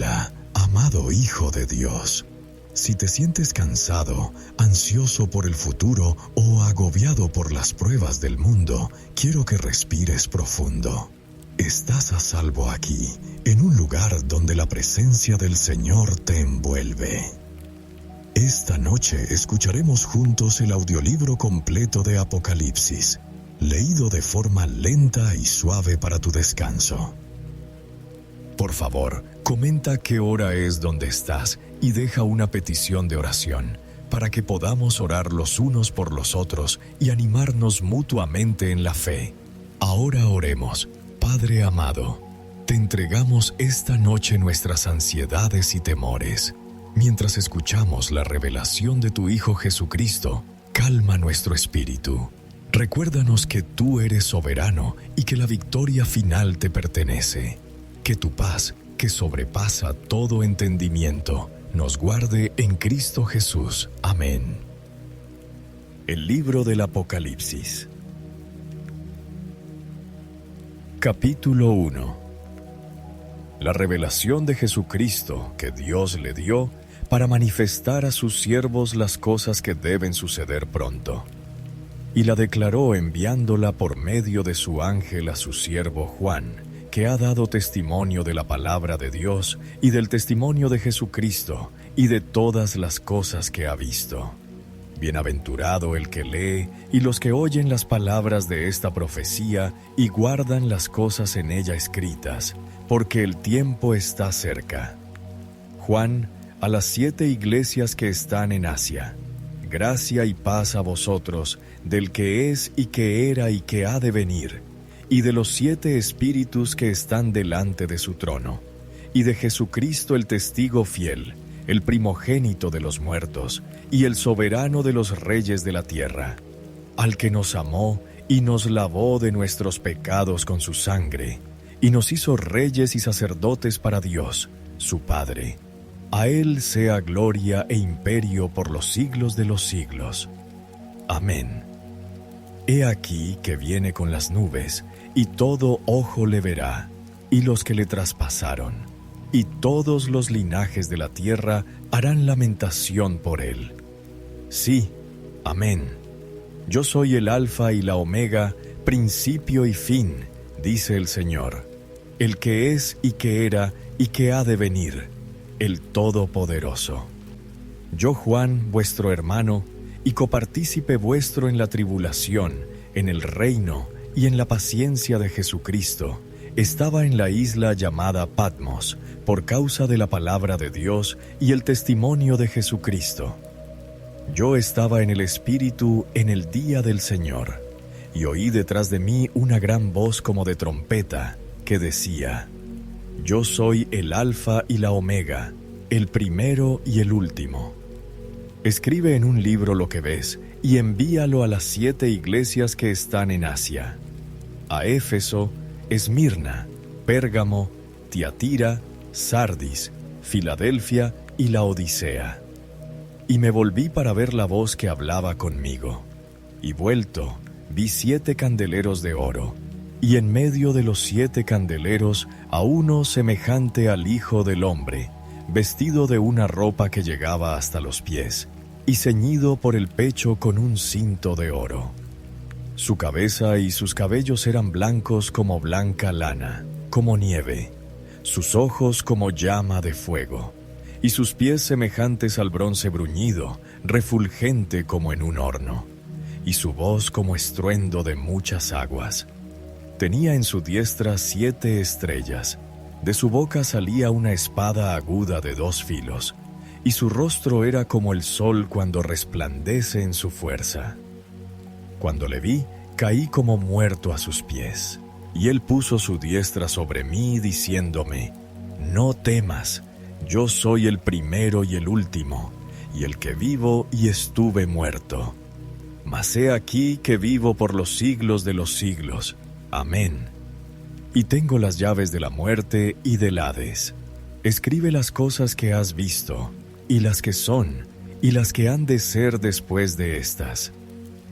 Hola, amado Hijo de Dios. Si te sientes cansado, ansioso por el futuro o agobiado por las pruebas del mundo, quiero que respires profundo. Estás a salvo aquí, en un lugar donde la presencia del Señor te envuelve. Esta noche escucharemos juntos el audiolibro completo de Apocalipsis, leído de forma lenta y suave para tu descanso. Por favor, comenta qué hora es donde estás y deja una petición de oración para que podamos orar los unos por los otros y animarnos mutuamente en la fe. Ahora oremos. Padre amado, te entregamos esta noche nuestras ansiedades y temores. Mientras escuchamos la revelación de tu Hijo Jesucristo, calma nuestro espíritu. Recuérdanos que tú eres soberano y que la victoria final te pertenece. Que tu paz, que sobrepasa todo entendimiento, nos guarde en Cristo Jesús. Amén. El libro del Apocalipsis. Capítulo 1. La revelación de Jesucristo que Dios le dio para manifestar a sus siervos las cosas que deben suceder pronto. Y la declaró enviándola por medio de su ángel a su siervo Juan, que ha dado testimonio de la palabra de Dios y del testimonio de Jesucristo y de todas las cosas que ha visto. Bienaventurado el que lee y los que oyen las palabras de esta profecía y guardan las cosas en ella escritas, porque el tiempo está cerca. Juan, a las 7 iglesias que están en Asia. Gracia y paz a vosotros, del que es y que era y que ha de venir, y de los 7 espíritus que están delante de su trono, y de Jesucristo el testigo fiel, el primogénito de los muertos, y el soberano de los reyes de la tierra, al que nos amó y nos lavó de nuestros pecados con su sangre, y nos hizo reyes y sacerdotes para Dios, su Padre. A Él sea gloria e imperio por los siglos de los siglos. Amén. He aquí que viene con las nubes, y todo ojo le verá, y los que le traspasaron, y todos los linajes de la tierra harán lamentación por él. Sí, amén. Yo soy el Alfa y la Omega, principio y fin, dice el Señor, el que es y que era y que ha de venir, el Todopoderoso. Yo, Juan, vuestro hermano, y copartícipe vuestro en la tribulación, en el reino y en la paciencia de Jesucristo, estaba en la isla llamada Patmos, por causa de la palabra de Dios y el testimonio de Jesucristo. Yo estaba en el Espíritu en el día del Señor, y oí detrás de mí una gran voz como de trompeta, que decía: Yo soy el Alfa y la Omega, el primero y el último. Escribe en un libro lo que ves, y envíalo a las 7 iglesias que están en Asia: a Éfeso, Esmirna, Pérgamo, Tiatira, Sardis, Filadelfia y Laodicea. Y me volví para ver la voz que hablaba conmigo. Y vuelto, vi 7 candeleros de oro, y en medio de los 7 candeleros a uno semejante al Hijo del Hombre, vestido de una ropa que llegaba hasta los pies, y ceñido por el pecho con un cinto de oro. Su cabeza y sus cabellos eran blancos como blanca lana, como nieve, sus ojos como llama de fuego, y sus pies semejantes al bronce bruñido, refulgente como en un horno, y su voz como estruendo de muchas aguas. Tenía en su diestra 7 estrellas, de su boca salía una espada aguda de 2 filos, y su rostro era como el sol cuando resplandece en su fuerza. Cuando le vi, caí como muerto a sus pies, y él puso su diestra sobre mí, diciéndome: No temas, yo soy el primero y el último, y el que vivo y estuve muerto. Mas he aquí que vivo por los siglos de los siglos. Amén. Y tengo las llaves de la muerte y del Hades. Escribe las cosas que has visto, y las que son, y las que han de ser después de estas.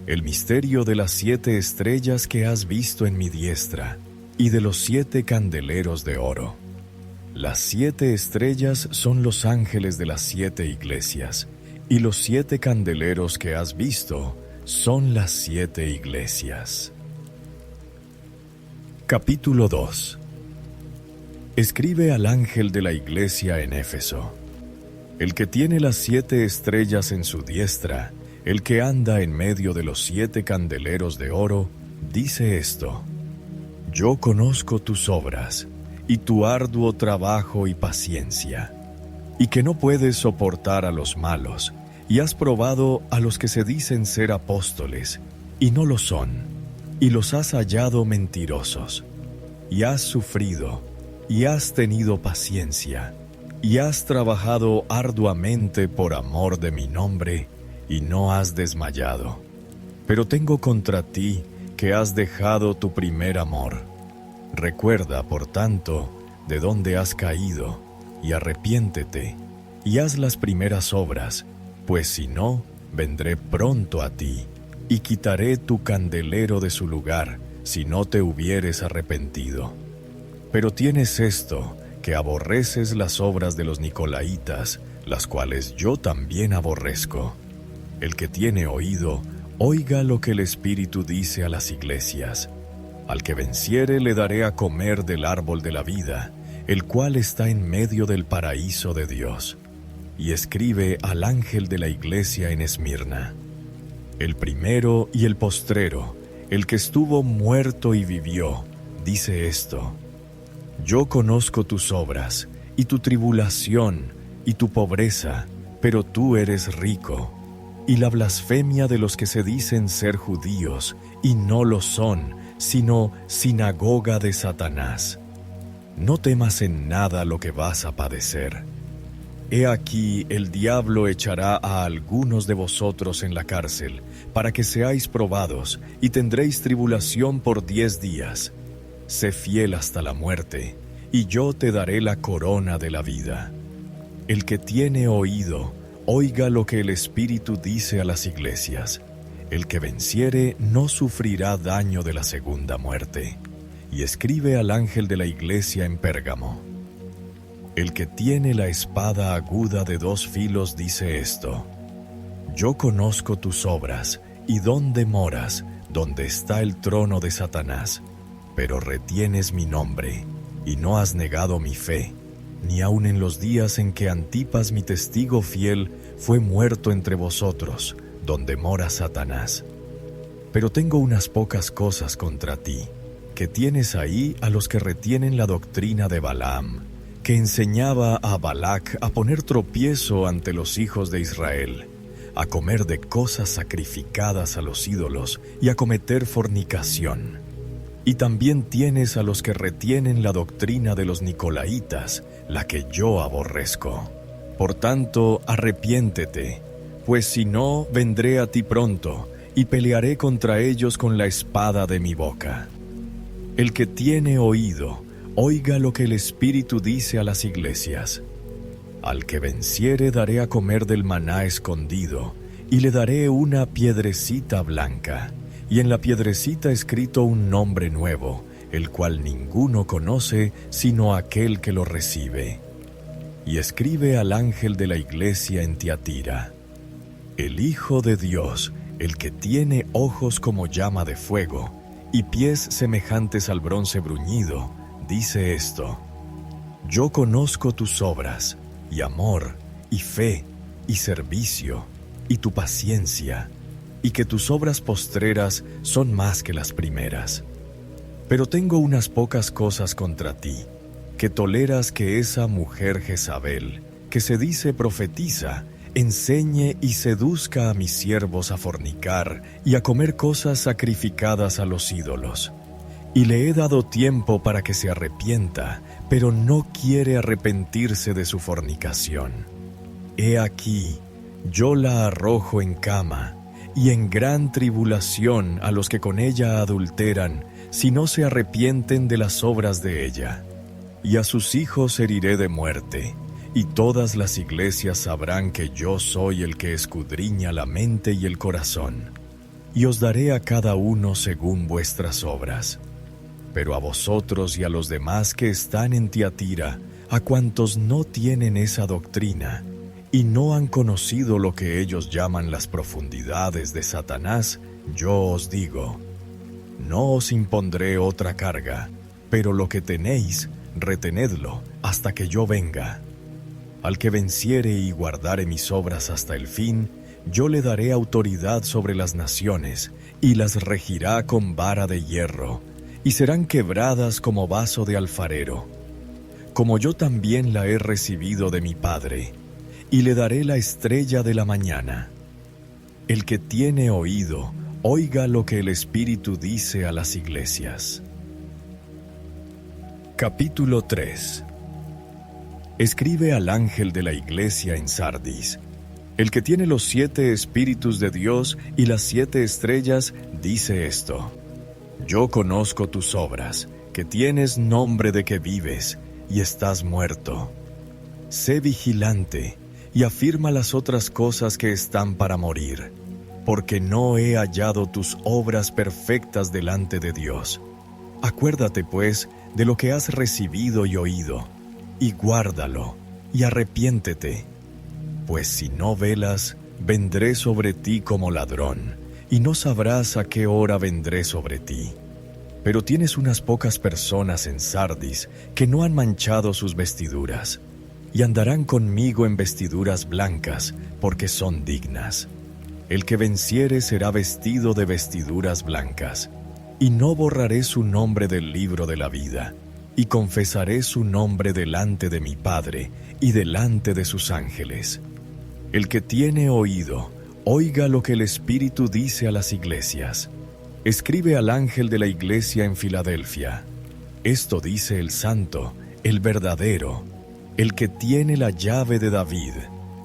El misterio de las 7 estrellas que has visto en mi diestra, y de los 7 candeleros de oro. Las 7 estrellas son los ángeles de las 7 iglesias, y los 7 candeleros que has visto son las 7 iglesias. Capítulo 2. Escribe al ángel de la iglesia en Éfeso: el que tiene las 7 estrellas en su diestra, el que anda en medio de los 7 candeleros de oro, dice esto: yo conozco tus obras, y tu arduo trabajo y paciencia, y que no puedes soportar a los malos, y has probado a los que se dicen ser apóstoles, y no lo son, y los has hallado mentirosos, y has sufrido, y has tenido paciencia, y has trabajado arduamente por amor de mi nombre, y no has desmayado. Pero tengo contra ti que has dejado tu primer amor. Recuerda, por tanto, de dónde has caído, y arrepiéntete, y haz las primeras obras, pues si no, vendré pronto a ti, y quitaré tu candelero de su lugar, si no te hubieres arrepentido. Pero tienes esto, que aborreces las obras de los nicolaítas, las cuales yo también aborrezco. El que tiene oído, oiga lo que el Espíritu dice a las iglesias. Al que venciere le daré a comer del árbol de la vida, el cual está en medio del paraíso de Dios. Y escribe al ángel de la iglesia en Esmirna: el primero y el postrero, el que estuvo muerto y vivió, dice esto: yo conozco tus obras, y tu tribulación, y tu pobreza, pero tú eres rico, y la blasfemia de los que se dicen ser judíos, y no lo son, sino sinagoga de Satanás. No temas en nada lo que vas a padecer. He aquí, el diablo echará a algunos de vosotros en la cárcel, para que seáis probados, y tendréis tribulación por 10 días. Sé fiel hasta la muerte, y yo te daré la corona de la vida. El que tiene oído, oiga lo que el Espíritu dice a las iglesias. El que venciere no sufrirá daño de la segunda muerte. Y escribe al ángel de la iglesia en Pérgamo: el que tiene la espada aguda de 2 filos dice esto: yo conozco tus obras, y dónde moras, donde está el trono de Satanás, pero retienes mi nombre, y no has negado mi fe, ni aun en los días en que Antipas mi testigo fiel fue muerto entre vosotros, donde mora Satanás. Pero tengo unas pocas cosas contra ti, que tienes ahí a los que retienen la doctrina de Balaam, que enseñaba a Balac a poner tropiezo ante los hijos de Israel, a comer de cosas sacrificadas a los ídolos y a cometer fornicación. Y también tienes a los que retienen la doctrina de los nicolaítas, la que yo aborrezco. Por tanto, arrepiéntete, pues si no, vendré a ti pronto, y pelearé contra ellos con la espada de mi boca. El que tiene oído, oiga lo que el Espíritu dice a las iglesias. Al que venciere daré a comer del maná escondido, y le daré una piedrecita blanca, y en la piedrecita escrito un nombre nuevo, el cual ninguno conoce sino aquel que lo recibe. Y escribe al ángel de la iglesia en Tiatira: el Hijo de Dios, el que tiene ojos como llama de fuego, y pies semejantes al bronce bruñido, dice esto: yo conozco tus obras, y amor, y fe, y servicio, y tu paciencia, y que tus obras postreras son más que las primeras. Pero tengo unas pocas cosas contra ti, que toleras que esa mujer Jezabel, que se dice profetiza, enseñe y seduzca a mis siervos a fornicar y a comer cosas sacrificadas a los ídolos. Y le he dado tiempo para que se arrepienta, pero no quiere arrepentirse de su fornicación. He aquí, yo la arrojo en cama, y en gran tribulación a los que con ella adulteran, si no se arrepienten de las obras de ella. Y a sus hijos heriré de muerte, y todas las iglesias sabrán que yo soy el que escudriña la mente y el corazón, y os daré a cada uno según vuestras obras. Pero a vosotros y a los demás que están en Tiatira, a cuantos no tienen esa doctrina y no han conocido lo que ellos llaman las profundidades de Satanás, yo os digo, no os impondré otra carga, pero lo que tenéis, retenedlo hasta que yo venga. Al que venciere y guardare mis obras hasta el fin, yo le daré autoridad sobre las naciones, y las regirá con vara de hierro, y serán quebradas como vaso de alfarero, como yo también la he recibido de mi Padre, y le daré la estrella de la mañana. El que tiene oído, oiga lo que el Espíritu dice a las iglesias. Capítulo 3. Escribe al ángel de la iglesia en Sardis: el que tiene los 7 espíritus de Dios y las 7 estrellas, dice esto: yo conozco tus obras, que tienes nombre de que vives, y estás muerto. Sé vigilante, y afirma las otras cosas que están para morir, porque no he hallado tus obras perfectas delante de Dios. Acuérdate, pues, de lo que has recibido y oído, y guárdalo, y arrepiéntete. Pues si no velas, vendré sobre ti como ladrón, y no sabrás a qué hora vendré sobre ti. Pero tienes unas pocas personas en Sardis que no han manchado sus vestiduras, y andarán conmigo en vestiduras blancas, porque son dignas. El que venciere será vestido de vestiduras blancas, y no borraré su nombre del libro de la vida, y confesaré su nombre delante de mi Padre y delante de sus ángeles. El que tiene oído, oiga lo que el Espíritu dice a las iglesias. Escribe al ángel de la iglesia en Filadelfia: esto dice el Santo, el verdadero, el que tiene la llave de David,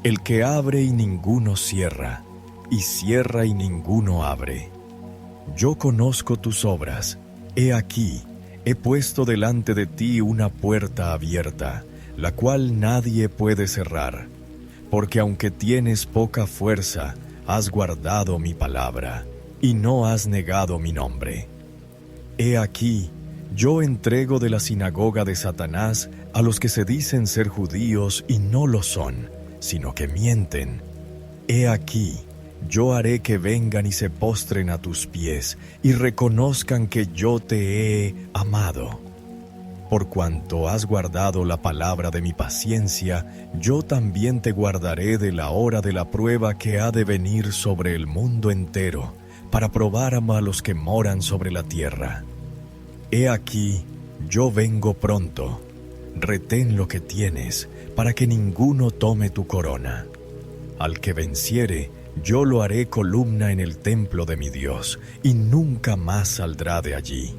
el que abre y ninguno cierra, y cierra y ninguno abre. Yo conozco tus obras. He aquí, he puesto delante de ti una puerta abierta, la cual nadie puede cerrar, porque aunque tienes poca fuerza, has guardado mi palabra, y no has negado mi nombre. He aquí, yo entrego de la sinagoga de Satanás a los que se dicen ser judíos y no lo son, sino que mienten. He aquí, yo haré que vengan y se postren a tus pies y reconozcan que yo te he amado. Por cuanto has guardado la palabra de mi paciencia, yo también te guardaré de la hora de la prueba que ha de venir sobre el mundo entero, para probar a los que moran sobre la tierra. He aquí, yo vengo pronto. Retén lo que tienes, para que ninguno tome tu corona. Al que venciere, yo lo haré columna en el templo de mi Dios, y nunca más saldrá de allí.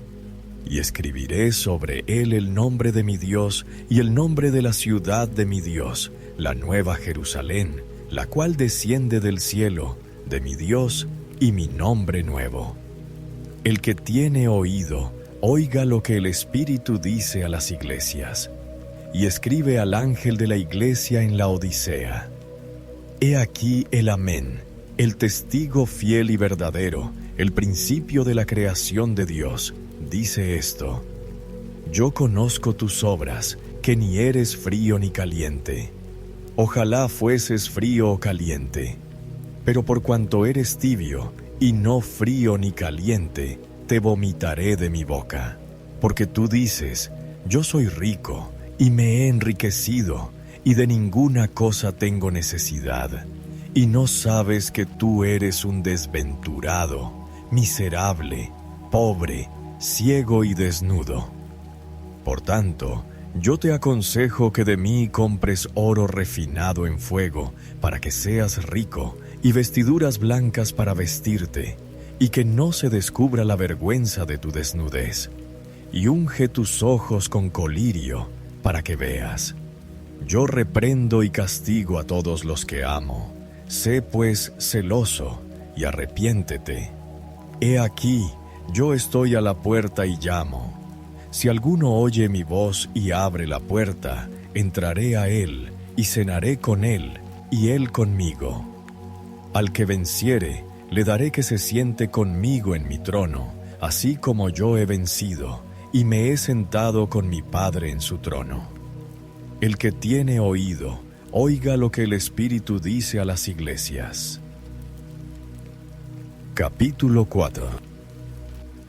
Y escribiré sobre él el nombre de mi Dios y el nombre de la ciudad de mi Dios, la nueva Jerusalén, la cual desciende del cielo, de mi Dios, y mi nombre nuevo. El que tiene oído, oiga lo que el Espíritu dice a las iglesias. Y escribe al ángel de la iglesia en la Odisea: he aquí el Amén, el testigo fiel y verdadero, el principio de la creación de Dios, dice esto: yo conozco tus obras, que ni eres frío ni caliente. Ojalá fueses frío o caliente. Pero por cuanto eres tibio, y no frío ni caliente, te vomitaré de mi boca. Porque tú dices: yo soy rico, y me he enriquecido, y de ninguna cosa tengo necesidad. Y no sabes que tú eres un desventurado, miserable, pobre, ciego y desnudo. Por tanto, yo te aconsejo que de mí compres oro refinado en fuego, para que seas rico, y vestiduras blancas para vestirte, y que no se descubra la vergüenza de tu desnudez. Y unge tus ojos con colirio, para que veas. Yo reprendo y castigo a todos los que amo. Sé pues celoso, y arrepiéntete. He aquí, yo estoy a la puerta y llamo. Si alguno oye mi voz y abre la puerta, entraré a él, y cenaré con él, y él conmigo. Al que venciere, le daré que se siente conmigo en mi trono, así como yo he vencido, y me he sentado con mi Padre en su trono. El que tiene oído, oiga lo que el Espíritu dice a las iglesias. Capítulo 4.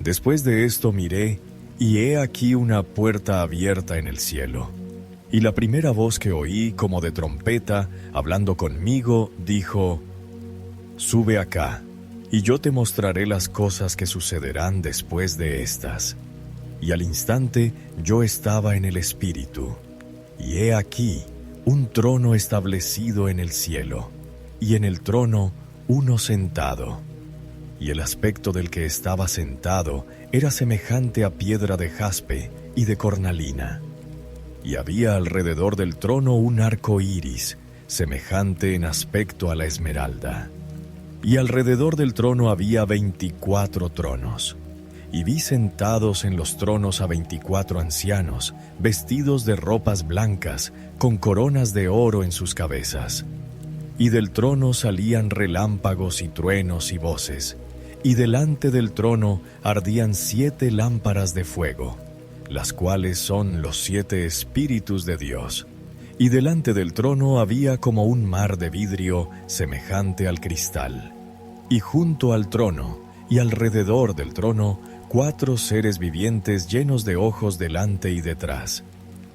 Después de esto miré, y he aquí una puerta abierta en el cielo. Y la primera voz que oí, como de trompeta, hablando conmigo, dijo: Sube acá, y yo te mostraré las cosas que sucederán después de estas. Y al instante yo estaba en el Espíritu, y he aquí un trono establecido en el cielo, y en el trono uno sentado. Y el aspecto del que estaba sentado era semejante a piedra de jaspe y de cornalina. Y había alrededor del trono un arco iris, semejante en aspecto a la esmeralda. Y alrededor del trono había 24 tronos. Y vi sentados en los tronos a 24 ancianos, vestidos de ropas blancas, con coronas de oro en sus cabezas. Y del trono salían relámpagos y truenos y voces. Y delante del trono ardían 7 lámparas de fuego, las cuales son los 7 Espíritus de Dios. Y delante del trono había como un mar de vidrio semejante al cristal. Y junto al trono, y alrededor del trono, 4 seres vivientes llenos de ojos delante y detrás.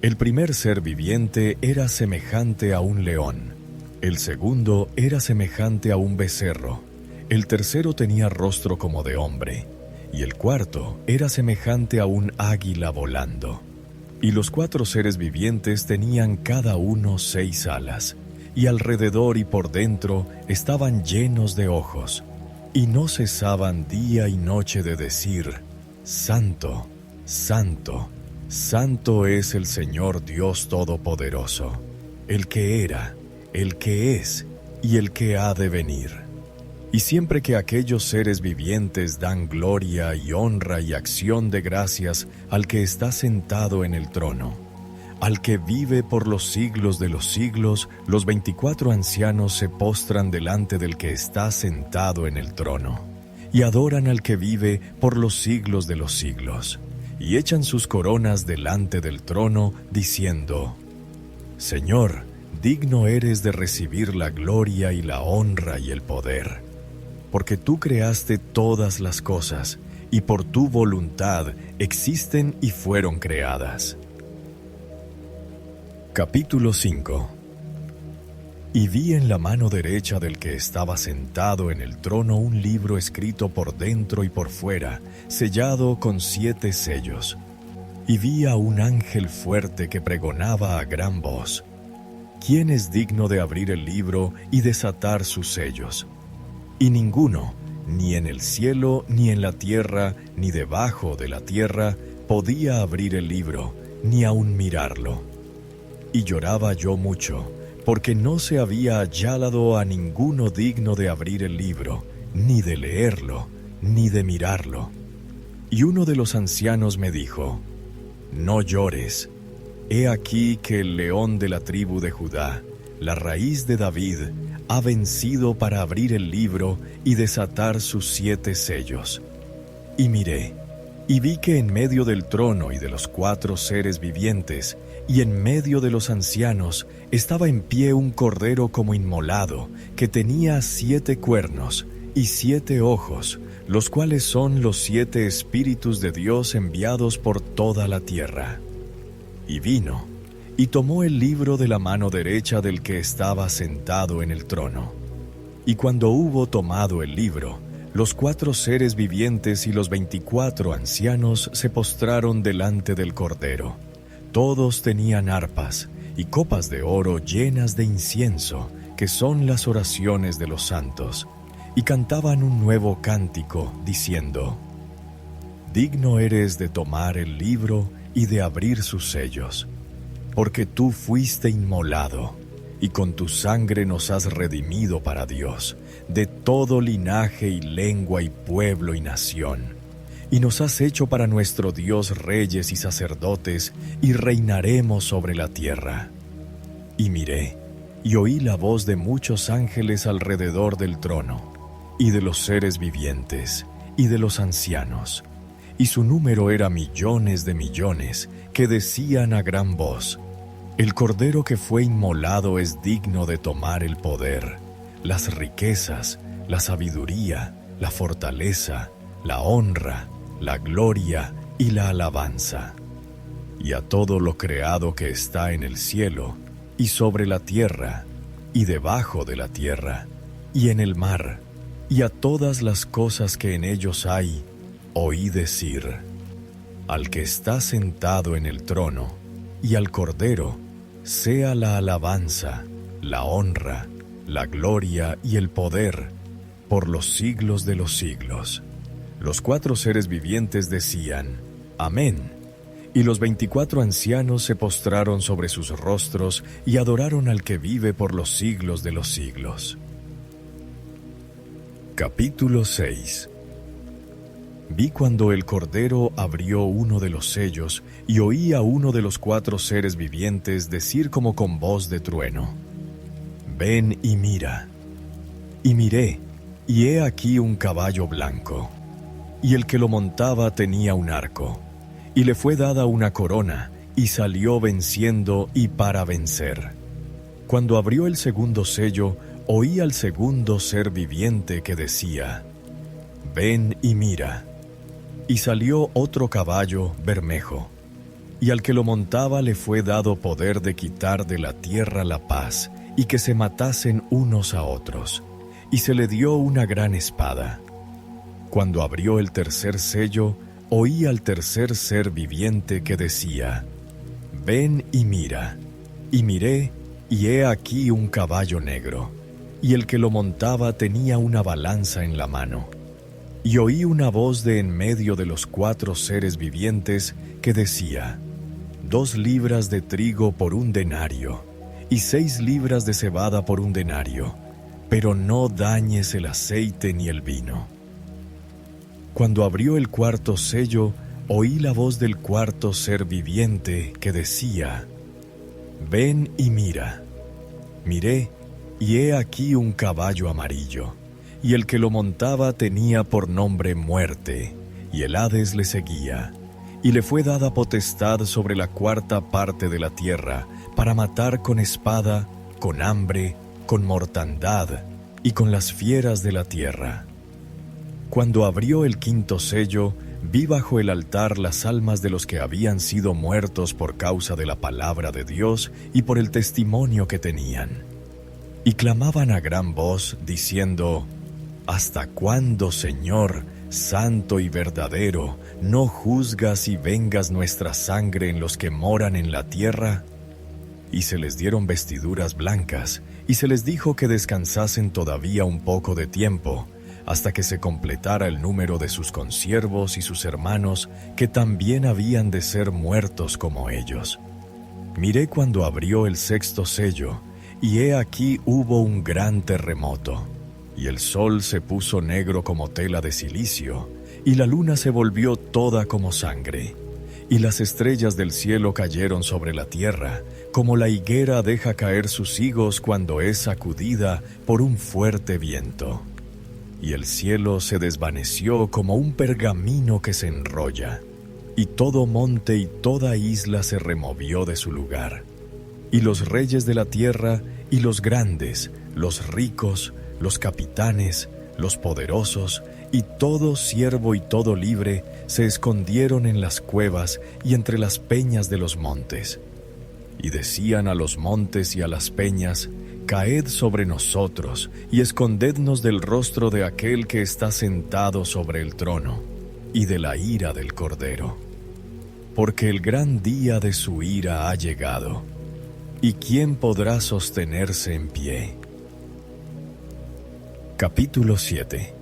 El primer ser viviente era semejante a un león. El segundo era semejante a un becerro. El tercero tenía rostro como de hombre. Y el cuarto era semejante a un águila volando. Y los 4 seres vivientes tenían cada uno 6 alas, y alrededor y por dentro estaban llenos de ojos, y no cesaban día y noche de decir: Santo, Santo, Santo es el Señor Dios Todopoderoso, el que era, el que es y el que ha de venir. Y siempre que aquellos seres vivientes dan gloria y honra y acción de gracias al que está sentado en el trono, al que vive por los siglos de los siglos, los 24 ancianos se postran delante del que está sentado en el trono, y adoran al que vive por los siglos de los siglos, y echan sus coronas delante del trono, diciendo: Señor, digno eres de recibir la gloria y la honra y el poder, porque tú creaste todas las cosas, y por tu voluntad existen y fueron creadas. Capítulo 5. Y vi en la mano derecha del que estaba sentado en el trono un libro escrito por dentro y por fuera, sellado con 7 sellos. Y vi a un ángel fuerte que pregonaba a gran voz: ¿Quién es digno de abrir el libro y desatar sus sellos? Y ninguno, ni en el cielo, ni en la tierra, ni debajo de la tierra, podía abrir el libro, ni aun mirarlo. Y lloraba yo mucho, porque no se había hallado a ninguno digno de abrir el libro, ni de leerlo, ni de mirarlo. Y uno de los ancianos me dijo: No llores. He aquí que el león de la tribu de Judá, la raíz de David, ha vencido para abrir el libro y desatar sus 7 sellos. Y miré, y vi que en medio del trono y de los 4 seres vivientes, y en medio de los ancianos, estaba en pie un cordero como inmolado, que tenía 7 cuernos y 7 ojos, los cuales son los 7 Espíritus de Dios enviados por toda la tierra. Y vino, y tomó el libro de la mano derecha del que estaba sentado en el trono. Y cuando hubo tomado el libro, los 4 seres vivientes y los 24 ancianos se postraron delante del Cordero. Todos tenían arpas y copas de oro llenas de incienso, que son las oraciones de los santos, y cantaban un nuevo cántico, diciendo: Digno eres de tomar el libro y de abrir sus sellos, porque tú fuiste inmolado, y con tu sangre nos has redimido para Dios, de todo linaje y lengua y pueblo y nación, y nos has hecho para nuestro Dios reyes y sacerdotes, y reinaremos sobre la tierra. Y miré, y oí la voz de muchos ángeles alrededor del trono, y de los seres vivientes, y de los ancianos, y su número era millones de millones, que decían a gran voz: El Cordero que fue inmolado es digno de tomar el poder, las riquezas, la sabiduría, la fortaleza, la honra, la gloria y la alabanza. Y a todo lo creado que está en el cielo, y sobre la tierra, y debajo de la tierra, y en el mar, y a todas las cosas que en ellos hay, oí decir: al que está sentado en el trono, y al Cordero, sea la alabanza, la honra, la gloria y el poder, por los siglos de los siglos. Los 4 seres vivientes decían: Amén. Y los 24 ancianos se postraron sobre sus rostros y adoraron al que vive por los siglos de los siglos. Capítulo 6. Vi cuando el Cordero abrió uno de los sellos y oí a uno de los 4 seres vivientes decir como con voz de trueno: Ven y mira. Y miré, y he aquí un caballo blanco, y el que lo montaba tenía un arco, y le fue dada una corona, y salió venciendo y para vencer. Cuando abrió el segundo sello, oí al segundo ser viviente que decía: Ven y mira. Y salió otro caballo bermejo, y al que lo montaba le fue dado poder de quitar de la tierra la paz, y que se matasen unos a otros, y se le dio una gran espada. Cuando abrió el tercer sello, oí al tercer ser viviente que decía: Ven y mira. Y miré, y he aquí un caballo negro, y el que lo montaba tenía una balanza en la mano. Y oí una voz de en medio de los 4 seres vivientes que decía: 2 libras de trigo por 1 denario, y 6 libras de cebada por 1 denario, pero no dañes el aceite ni el vino. Cuando abrió el cuarto sello, oí la voz del cuarto ser viviente que decía: Ven y mira. Miré, y he aquí un caballo amarillo, y el que lo montaba tenía por nombre Muerte, y el Hades le seguía, y le fue dada potestad sobre la 4ª parte de la tierra, para matar con espada, con hambre, con mortandad, y con las fieras de la tierra. Cuando abrió el 5º sello, vi bajo el altar las almas de los que habían sido muertos por causa de la palabra de Dios y por el testimonio que tenían. Y clamaban a gran voz, diciendo: ¿Hasta cuándo, Señor, santo y verdadero, no juzgas y vengas nuestra sangre en los que moran en la tierra? Y se les dieron vestiduras blancas, y se les dijo que descansasen todavía un poco de tiempo, hasta que se completara el número de sus consiervos y sus hermanos, que también habían de ser muertos como ellos. Miré cuando abrió el 6º sello, y he aquí hubo un gran terremoto, y el sol se puso negro como tela de cilicio, y la luna se volvió toda como sangre, y las estrellas del cielo cayeron sobre la tierra, como la higuera deja caer sus higos cuando es sacudida por un fuerte viento. Y el cielo se desvaneció como un pergamino que se enrolla, y todo monte y toda isla se removió de su lugar. Y los reyes de la tierra, y los grandes, los ricos, los capitanes, los poderosos, y todo siervo y todo libre, se escondieron en las cuevas y entre las peñas de los montes. Y decían a los montes y a las peñas: Caed sobre nosotros, y escondednos del rostro de aquel que está sentado sobre el trono, y de la ira del Cordero. Porque el gran día de su ira ha llegado, ¿y quién podrá sostenerse en pie? Capítulo 7.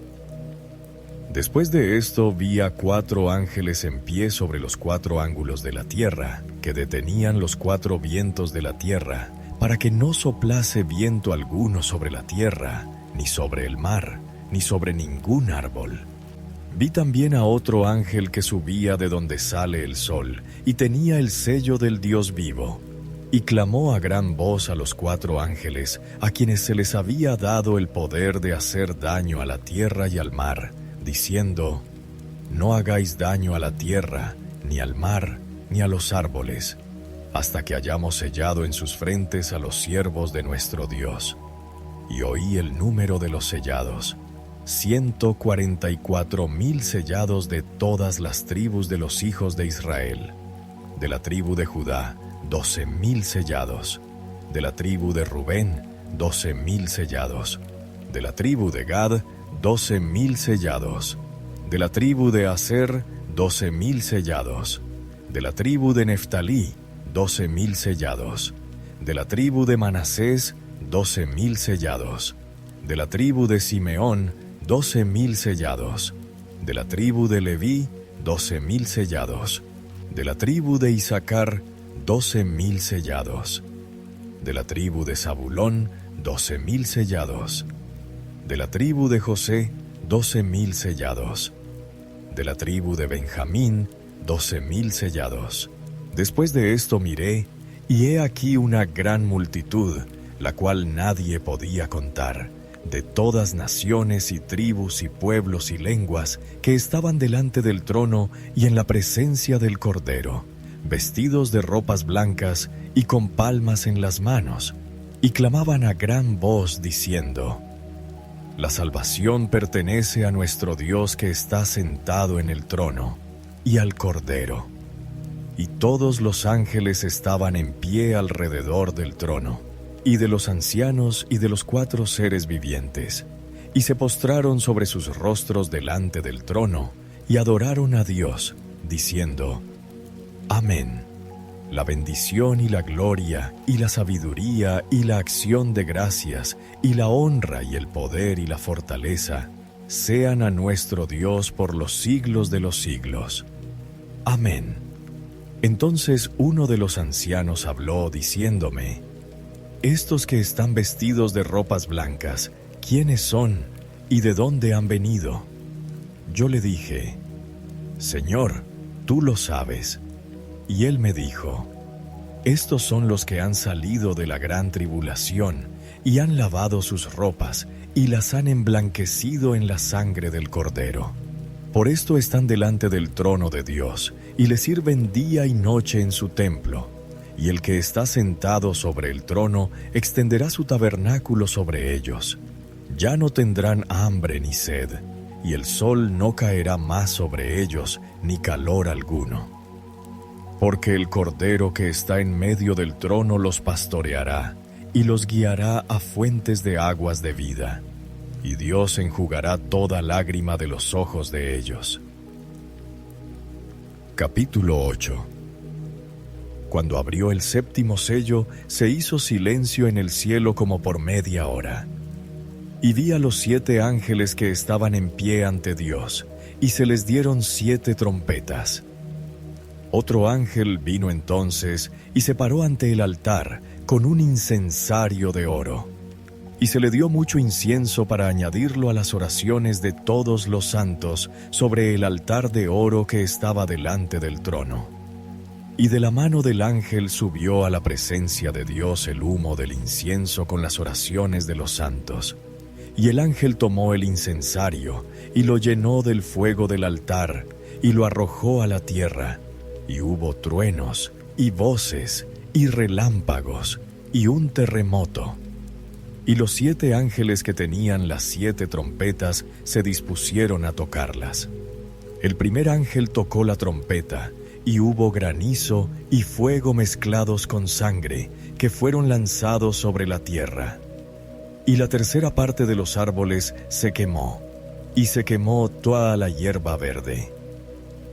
Después de esto vi a 4 ángeles en pie sobre los 4 ángulos de la tierra, que detenían los 4 vientos de la tierra, para que no soplase viento alguno sobre la tierra, ni sobre el mar, ni sobre ningún árbol. Vi también a otro ángel que subía de donde sale el sol, y tenía el sello del Dios vivo, y clamó a gran voz a los 4 ángeles, a quienes se les había dado el poder de hacer daño a la tierra y al mar, diciendo: No hagáis daño a la tierra, ni al mar, ni a los árboles, hasta que hayamos sellado en sus frentes a los siervos de nuestro Dios. Y oí el número de los sellados: 144,000 sellados de todas las tribus de los hijos de Israel. De la tribu de Judá, 12,000 sellados. De la tribu de Rubén, 12,000 sellados. De la tribu de Gad, 12,000 sellados. De la tribu de Aser, 12,000 sellados. De la tribu de Neftalí, 12,000 sellados. De la tribu de Manasés, 12,000 sellados. De la tribu de Simeón, 12,000 sellados. De la tribu de Leví, 12,000 sellados. De la tribu de Isaacar, 12,000 sellados. De la tribu de Zabulón, 12,000 sellados. De la tribu de José, 12,000 sellados. De la tribu de Benjamín, 12,000 sellados. Después de esto miré, y he aquí una gran multitud, la cual nadie podía contar, de todas naciones y tribus y pueblos y lenguas, que estaban delante del trono y en la presencia del Cordero, vestidos de ropas blancas y con palmas en las manos, y clamaban a gran voz diciendo: La salvación pertenece a nuestro Dios que está sentado en el trono, y al Cordero. Y todos los ángeles estaban en pie alrededor del trono, y de los ancianos y de los 4 seres vivientes, y se postraron sobre sus rostros delante del trono, y adoraron a Dios, diciendo: Amén. La bendición y la gloria, y la sabiduría y la acción de gracias, y la honra y el poder y la fortaleza, sean a nuestro Dios por los siglos de los siglos. Amén. Entonces uno de los ancianos habló diciéndome: Estos que están vestidos de ropas blancas, ¿quiénes son y de dónde han venido? Yo le dije: Señor, tú lo sabes. Y él me dijo: Estos son los que han salido de la gran tribulación y han lavado sus ropas y las han emblanquecido en la sangre del Cordero. Por esto están delante del trono de Dios y le sirven día y noche en su templo. Y el que está sentado sobre el trono extenderá su tabernáculo sobre ellos. Ya no tendrán hambre ni sed, y el sol no caerá más sobre ellos, ni calor alguno. Porque el Cordero que está en medio del trono los pastoreará, y los guiará a fuentes de aguas de vida, y Dios enjugará toda lágrima de los ojos de ellos. Capítulo 8. Cuando abrió el 7º sello, se hizo silencio en el cielo como por media hora. Y vi a los 7 ángeles que estaban en pie ante Dios, y se les dieron 7 trompetas. Otro ángel vino entonces y se paró ante el altar con un incensario de oro. Y se le dio mucho incienso para añadirlo a las oraciones de todos los santos sobre el altar de oro que estaba delante del trono. Y de la mano del ángel subió a la presencia de Dios el humo del incienso con las oraciones de los santos. Y el ángel tomó el incensario y lo llenó del fuego del altar y lo arrojó a la tierra. Y hubo truenos, y voces, y relámpagos, y un terremoto. Y los 7 ángeles que tenían las 7 trompetas se dispusieron a tocarlas. El primer ángel tocó la trompeta, y hubo granizo y fuego mezclados con sangre, que fueron lanzados sobre la tierra. Y la tercera parte de los árboles se quemó, y se quemó toda la hierba verde.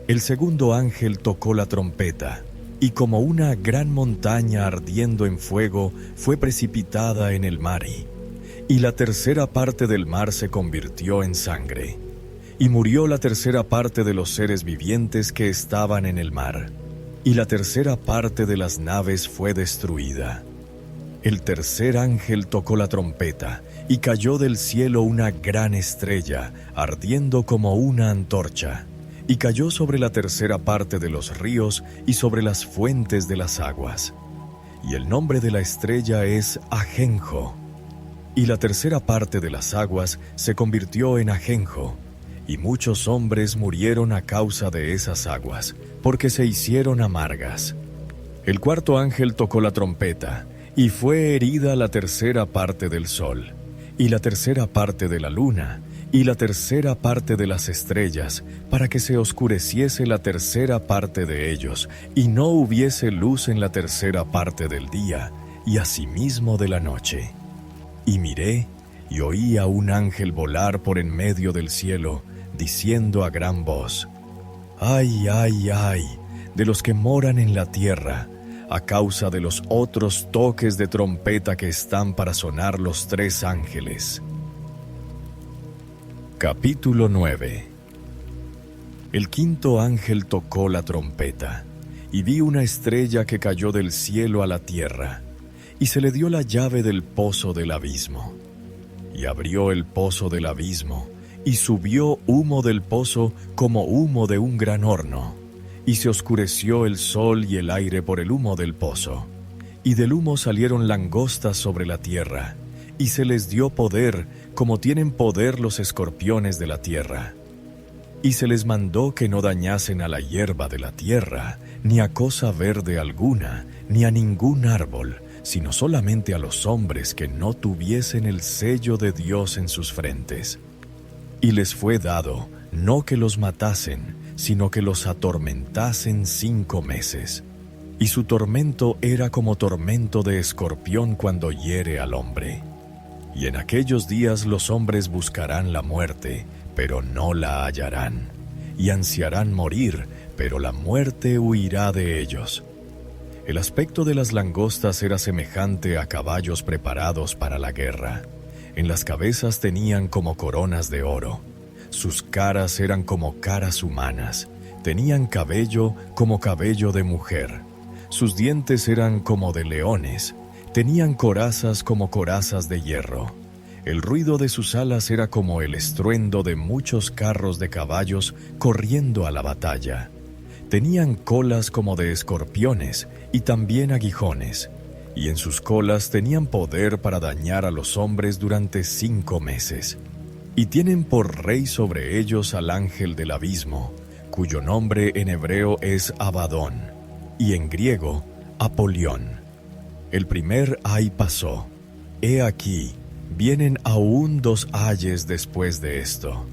El segundo ángel tocó la trompeta, y como una gran montaña ardiendo en fuego fue precipitada en el mar, y la tercera parte del mar se convirtió en sangre, y murió la tercera parte de los seres vivientes que estaban en el mar, y la tercera parte de las naves fue destruida. El tercer ángel tocó la trompeta, y cayó del cielo una gran estrella, ardiendo como una antorcha, y cayó sobre la tercera parte de los ríos y sobre las fuentes de las aguas. Y el nombre de la estrella es Ajenjo. Y la tercera parte de las aguas se convirtió en ajenjo, y muchos hombres murieron a causa de esas aguas, porque se hicieron amargas. El cuarto ángel tocó la trompeta, y fue herida la tercera parte del sol, y la tercera parte de la luna, y la tercera parte de las estrellas, para que se oscureciese la tercera parte de ellos, y no hubiese luz en la tercera parte del día, y asimismo de la noche. Y miré, y oí a un ángel volar por en medio del cielo, diciendo a gran voz: ¡Ay, ay, ay, de los que moran en la tierra, a causa de los otros toques de trompeta que están para sonar los tres ángeles! Capítulo 9. El quinto ángel tocó la trompeta, y vi una estrella que cayó del cielo a la tierra, y se le dio la llave del pozo del abismo. Y abrió el pozo del abismo, y subió humo del pozo como humo de un gran horno, y se oscureció el sol y el aire por el humo del pozo. Y del humo salieron langostas sobre la tierra, y se les dio poder, como tienen poder los escorpiones de la tierra. Y se les mandó que no dañasen a la hierba de la tierra, ni a cosa verde alguna, ni a ningún árbol, sino solamente a los hombres que no tuviesen el sello de Dios en sus frentes. Y les fue dado, no que los matasen, sino que los atormentasen 5 meses. Y su tormento era como tormento de escorpión cuando hiere al hombre. Y en aquellos días los hombres buscarán la muerte, pero no la hallarán, y ansiarán morir, pero la muerte huirá de ellos. El aspecto de las langostas era semejante a caballos preparados para la guerra. En las cabezas tenían como coronas de oro. Sus caras eran como caras humanas. Tenían cabello como cabello de mujer. Sus dientes eran como de leones. Tenían corazas como corazas de hierro. El ruido de sus alas era como el estruendo de muchos carros de caballos corriendo a la batalla. Tenían colas como de escorpiones y también aguijones, y en sus colas tenían poder para dañar a los hombres durante 5 meses. Y tienen por rey sobre ellos al ángel del abismo, cuyo nombre en hebreo es Abadón, y en griego, Apolión. El primer ay pasó. He aquí, vienen aún 2 ayes después de esto.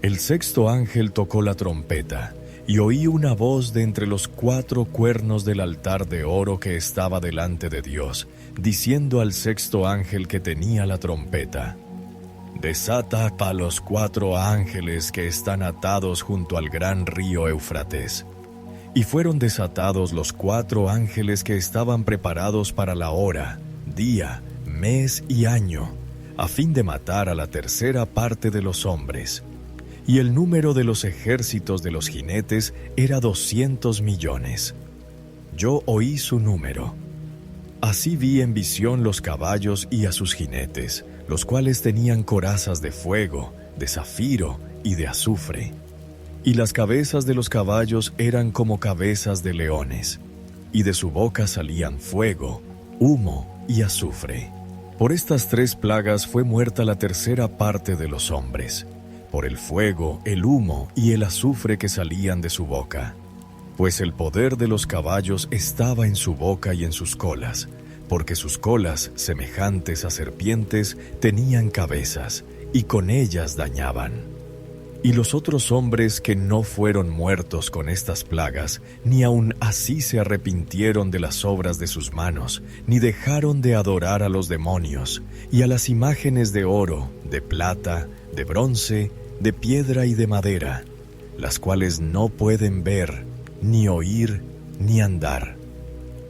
El sexto ángel tocó la trompeta, y oí una voz de entre los 4 cuernos del altar de oro que estaba delante de Dios, diciendo al sexto ángel que tenía la trompeta: Desata a los 4 ángeles que están atados junto al gran río Éufrates. Y fueron desatados los 4 ángeles que estaban preparados para la hora, día, mes y año, a fin de matar a la tercera parte de los hombres. Y el número de los ejércitos de los jinetes era 200 millones. Yo oí su número. Así vi en visión los caballos y a sus jinetes, los cuales tenían corazas de fuego, de zafiro y de azufre. Y las cabezas de los caballos eran como cabezas de leones, y de su boca salían fuego, humo y azufre. Por estas 3 plagas fue muerta la tercera parte de los hombres, por el fuego, el humo y el azufre que salían de su boca. Pues el poder de los caballos estaba en su boca y en sus colas, porque sus colas, semejantes a serpientes, tenían cabezas, y con ellas dañaban. Y los otros hombres que no fueron muertos con estas plagas, ni aun así se arrepintieron de las obras de sus manos, ni dejaron de adorar a los demonios, y a las imágenes de oro, de plata, de bronce, de piedra y de madera, las cuales no pueden ver, ni oír, ni andar.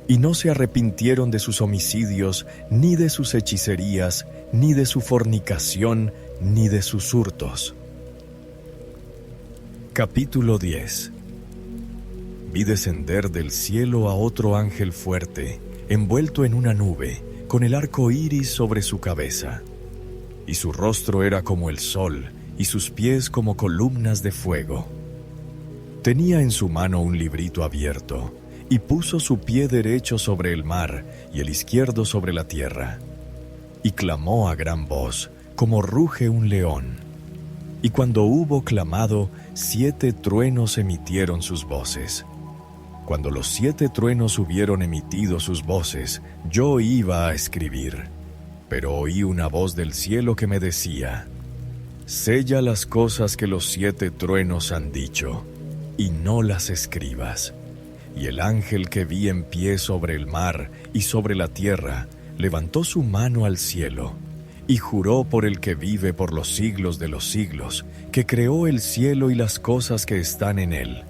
Y no se arrepintieron de sus homicidios, ni de sus hechicerías, ni de su fornicación, ni de sus hurtos. Capítulo 10. Vi descender del cielo a otro ángel fuerte, envuelto en una nube, con el arco iris sobre su cabeza. Y su rostro era como el sol, y sus pies como columnas de fuego. Tenía en su mano un librito abierto, y puso su pie derecho sobre el mar, y el izquierdo sobre la tierra. Y clamó a gran voz, como ruge un león. Y cuando hubo clamado, 7 truenos emitieron sus voces. Cuando los 7 truenos hubieron emitido sus voces, yo iba a escribir, pero oí una voz del cielo que me decía: «Sella las cosas que los 7 truenos han dicho, y no las escribas». Y el ángel que vi en pie sobre el mar y sobre la tierra levantó su mano al cielo y juró por el que vive por los siglos de los siglos, que creó el cielo y las cosas que están en él,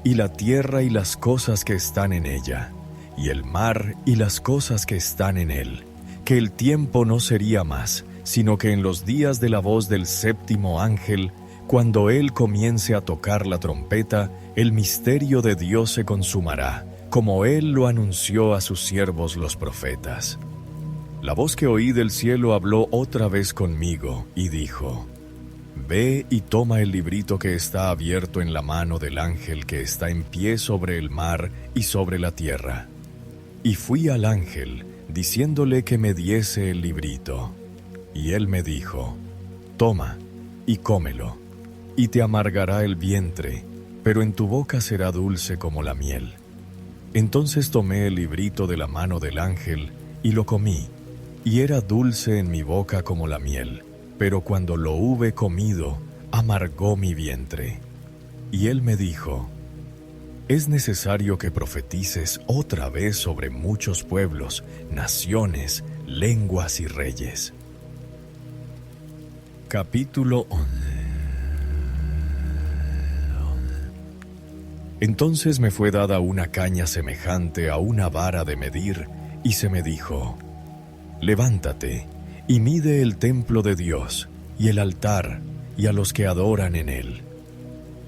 y la tierra y las cosas que están en ella, y el mar y las cosas que están en él, que el tiempo no sería más, sino que en los días de la voz del 7º ángel, cuando él comience a tocar la trompeta, el misterio de Dios se consumará, como él lo anunció a sus siervos los profetas. La voz que oí del cielo habló otra vez conmigo y dijo: «Ve y toma el librito que está abierto en la mano del ángel que está en pie sobre el mar y sobre la tierra». Y fui al ángel, diciéndole que me diese el librito. Y él me dijo: «Toma y cómelo, y te amargará el vientre, pero en tu boca será dulce como la miel». Entonces tomé el librito de la mano del ángel y lo comí, y era dulce en mi boca como la miel, pero cuando lo hube comido, amargó mi vientre. Y él me dijo: «Es necesario que profetices otra vez sobre muchos pueblos, naciones, lenguas y reyes». Capítulo 11. Entonces me fue dada una caña semejante a una vara de medir, y se me dijo: «Levántate, y mide el templo de Dios, y el altar, y a los que adoran en él.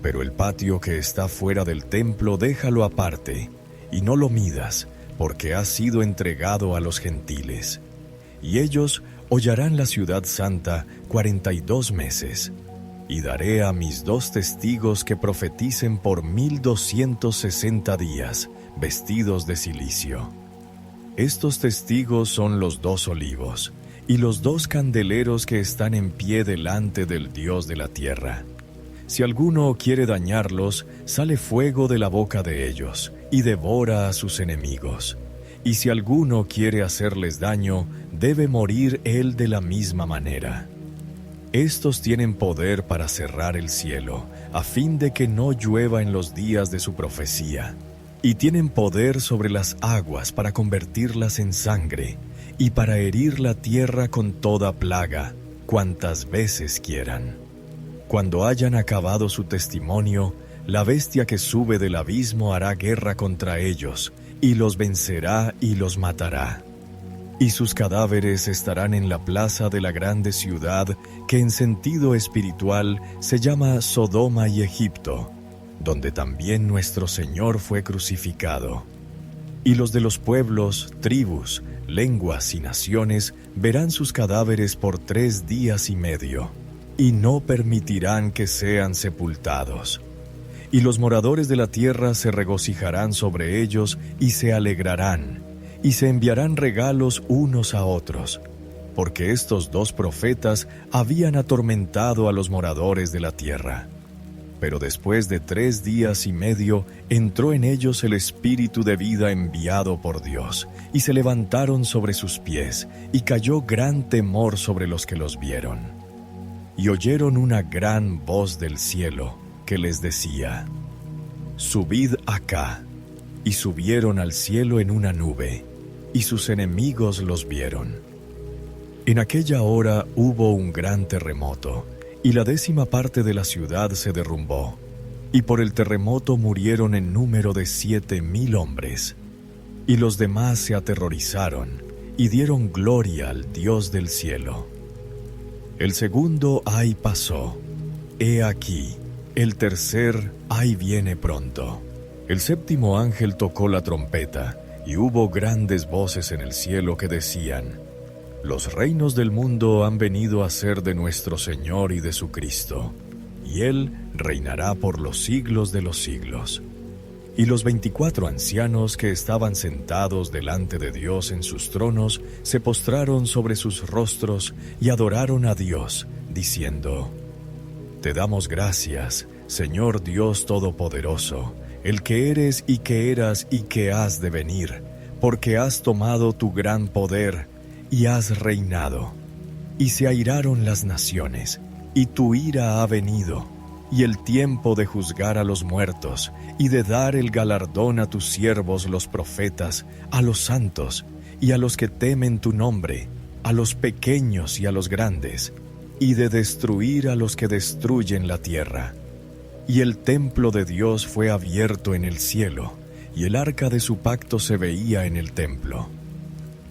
Pero el patio que está fuera del templo déjalo aparte, y no lo midas, porque ha sido entregado a los gentiles. Y ellos hollarán la ciudad santa 42 meses. Y daré a mis 2 testigos que profeticen por 1260 días, vestidos de cilicio. Estos testigos son los 2 olivos, y los 2 candeleros que están en pie delante del Dios de la tierra. Si alguno quiere dañarlos, sale fuego de la boca de ellos, y devora a sus enemigos. Y si alguno quiere hacerles daño, debe morir él de la misma manera. Estos tienen poder para cerrar el cielo, a fin de que no llueva en los días de su profecía. Y tienen poder sobre las aguas para convertirlas en sangre, y para herir la tierra con toda plaga, cuantas veces quieran. Cuando hayan acabado su testimonio, la bestia que sube del abismo hará guerra contra ellos, y los vencerá y los matará. Y sus cadáveres estarán en la plaza de la grande ciudad, que en sentido espiritual se llama Sodoma y Egipto, donde también nuestro Señor fue crucificado. Y los de los pueblos, tribus, lenguas y naciones verán sus cadáveres por 3 días y medio, y no permitirán que sean sepultados. Y los moradores de la tierra se regocijarán sobre ellos y se alegrarán, y se enviarán regalos unos a otros, porque estos 2 profetas habían atormentado a los moradores de la tierra. Pero después de 3 días y medio entró en ellos el espíritu de vida enviado por Dios, y se levantaron sobre sus pies, y cayó gran temor sobre los que los vieron. Y oyeron una gran voz del cielo que les decía: «Subid acá». Y subieron al cielo en una nube, y sus enemigos los vieron. En aquella hora hubo un gran terremoto, y la 10ª parte de la ciudad se derrumbó, y por el terremoto murieron en número de 7,000 hombres. Y los demás se aterrorizaron, y dieron gloria al Dios del cielo. El segundo ay pasó, he aquí, el tercer ay viene pronto. El 7º ángel tocó la trompeta, y hubo grandes voces en el cielo que decían: «Los reinos del mundo han venido a ser de nuestro Señor y de su Cristo, y Él reinará por los siglos de los siglos». Y los 24 ancianos que estaban sentados delante de Dios en sus tronos se postraron sobre sus rostros y adoraron a Dios, diciendo: «Te damos gracias, Señor Dios Todopoderoso, el que eres y que eras y que has de venir, porque has tomado tu gran poder y has reinado. Y se airaron las naciones, y tu ira ha venido, y el tiempo de juzgar a los muertos, y de dar el galardón a tus siervos los profetas, a los santos, y a los que temen tu nombre, a los pequeños y a los grandes, y de destruir a los que destruyen la tierra. Y el templo de Dios fue abierto en el cielo, y el arca de su pacto se veía en el templo.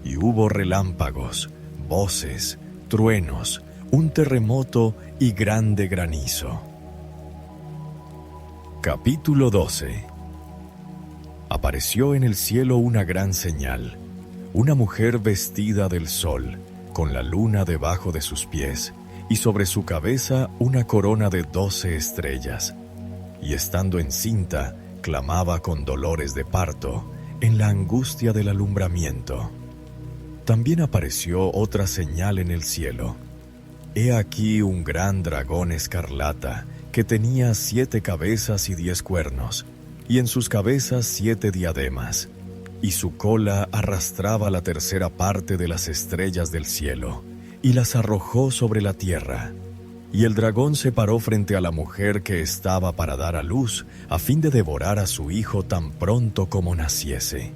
Y hubo relámpagos, voces, truenos, un terremoto y grande granizo. Capítulo 12. Apareció en el cielo una gran señal, una mujer vestida del sol, con la luna debajo de sus pies, y sobre su cabeza una corona de 12 estrellas. Y estando encinta, clamaba con dolores de parto, en la angustia del alumbramiento. También apareció otra señal en el cielo. He aquí un gran dragón escarlata, que tenía 7 cabezas y 10 cuernos, y en sus cabezas 7 diademas, y su cola arrastraba la tercera parte de las estrellas del cielo, y las arrojó sobre la tierra. Y el dragón se paró frente a la mujer que estaba para dar a luz, a fin de devorar a su hijo tan pronto como naciese.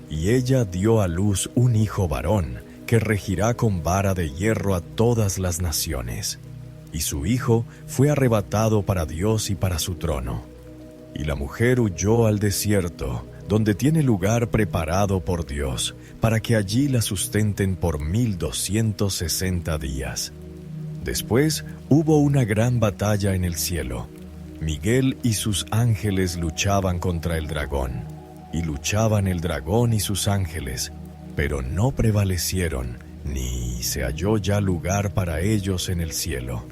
Y ella dio a luz un hijo varón, que regirá con vara de hierro a todas las naciones. Y su hijo fue arrebatado para Dios y para su trono. Y la mujer huyó al desierto, donde tiene lugar preparado por Dios, para que allí la sustenten por 1260 días. Después hubo una gran batalla en el cielo. Miguel y sus ángeles luchaban contra el dragón, y luchaban el dragón y sus ángeles, pero no prevalecieron, ni se halló ya lugar para ellos en el cielo.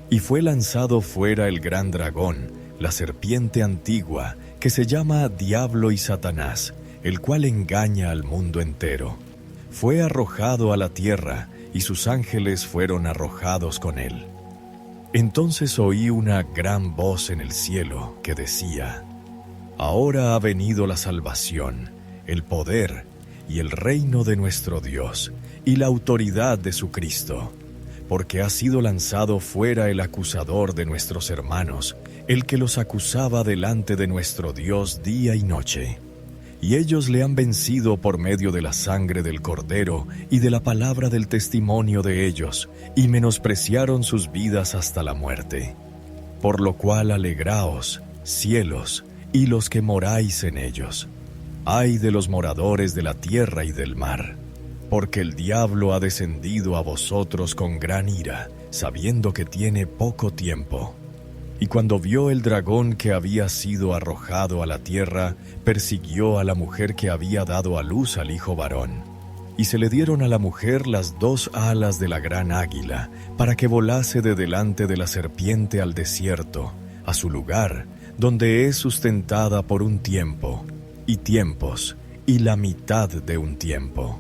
Y fue lanzado fuera el gran dragón, la serpiente antigua, que se llama Diablo y Satanás, el cual engaña al mundo entero. Fue arrojado a la tierra, y sus ángeles fueron arrojados con él. Entonces oí una gran voz en el cielo que decía: Ahora ha venido la salvación, el poder y el reino de nuestro Dios, y la autoridad de su Cristo, porque ha sido lanzado fuera el acusador de nuestros hermanos, el que los acusaba delante de nuestro Dios día y noche. Y ellos le han vencido por medio de la sangre del Cordero y de la palabra del testimonio de ellos, y menospreciaron sus vidas hasta la muerte. Por lo cual alegraos, cielos, y los que moráis en ellos. Ay de los moradores de la tierra y del mar, porque el diablo ha descendido a vosotros con gran ira, sabiendo que tiene poco tiempo. Y cuando vio el dragón que había sido arrojado a la tierra, persiguió a la mujer que había dado a luz al hijo varón. Y se le dieron a la mujer las 2 alas de la gran águila, para que volase de delante de la serpiente al desierto, a su lugar, donde es sustentada por un tiempo, y tiempos, y la mitad de un tiempo.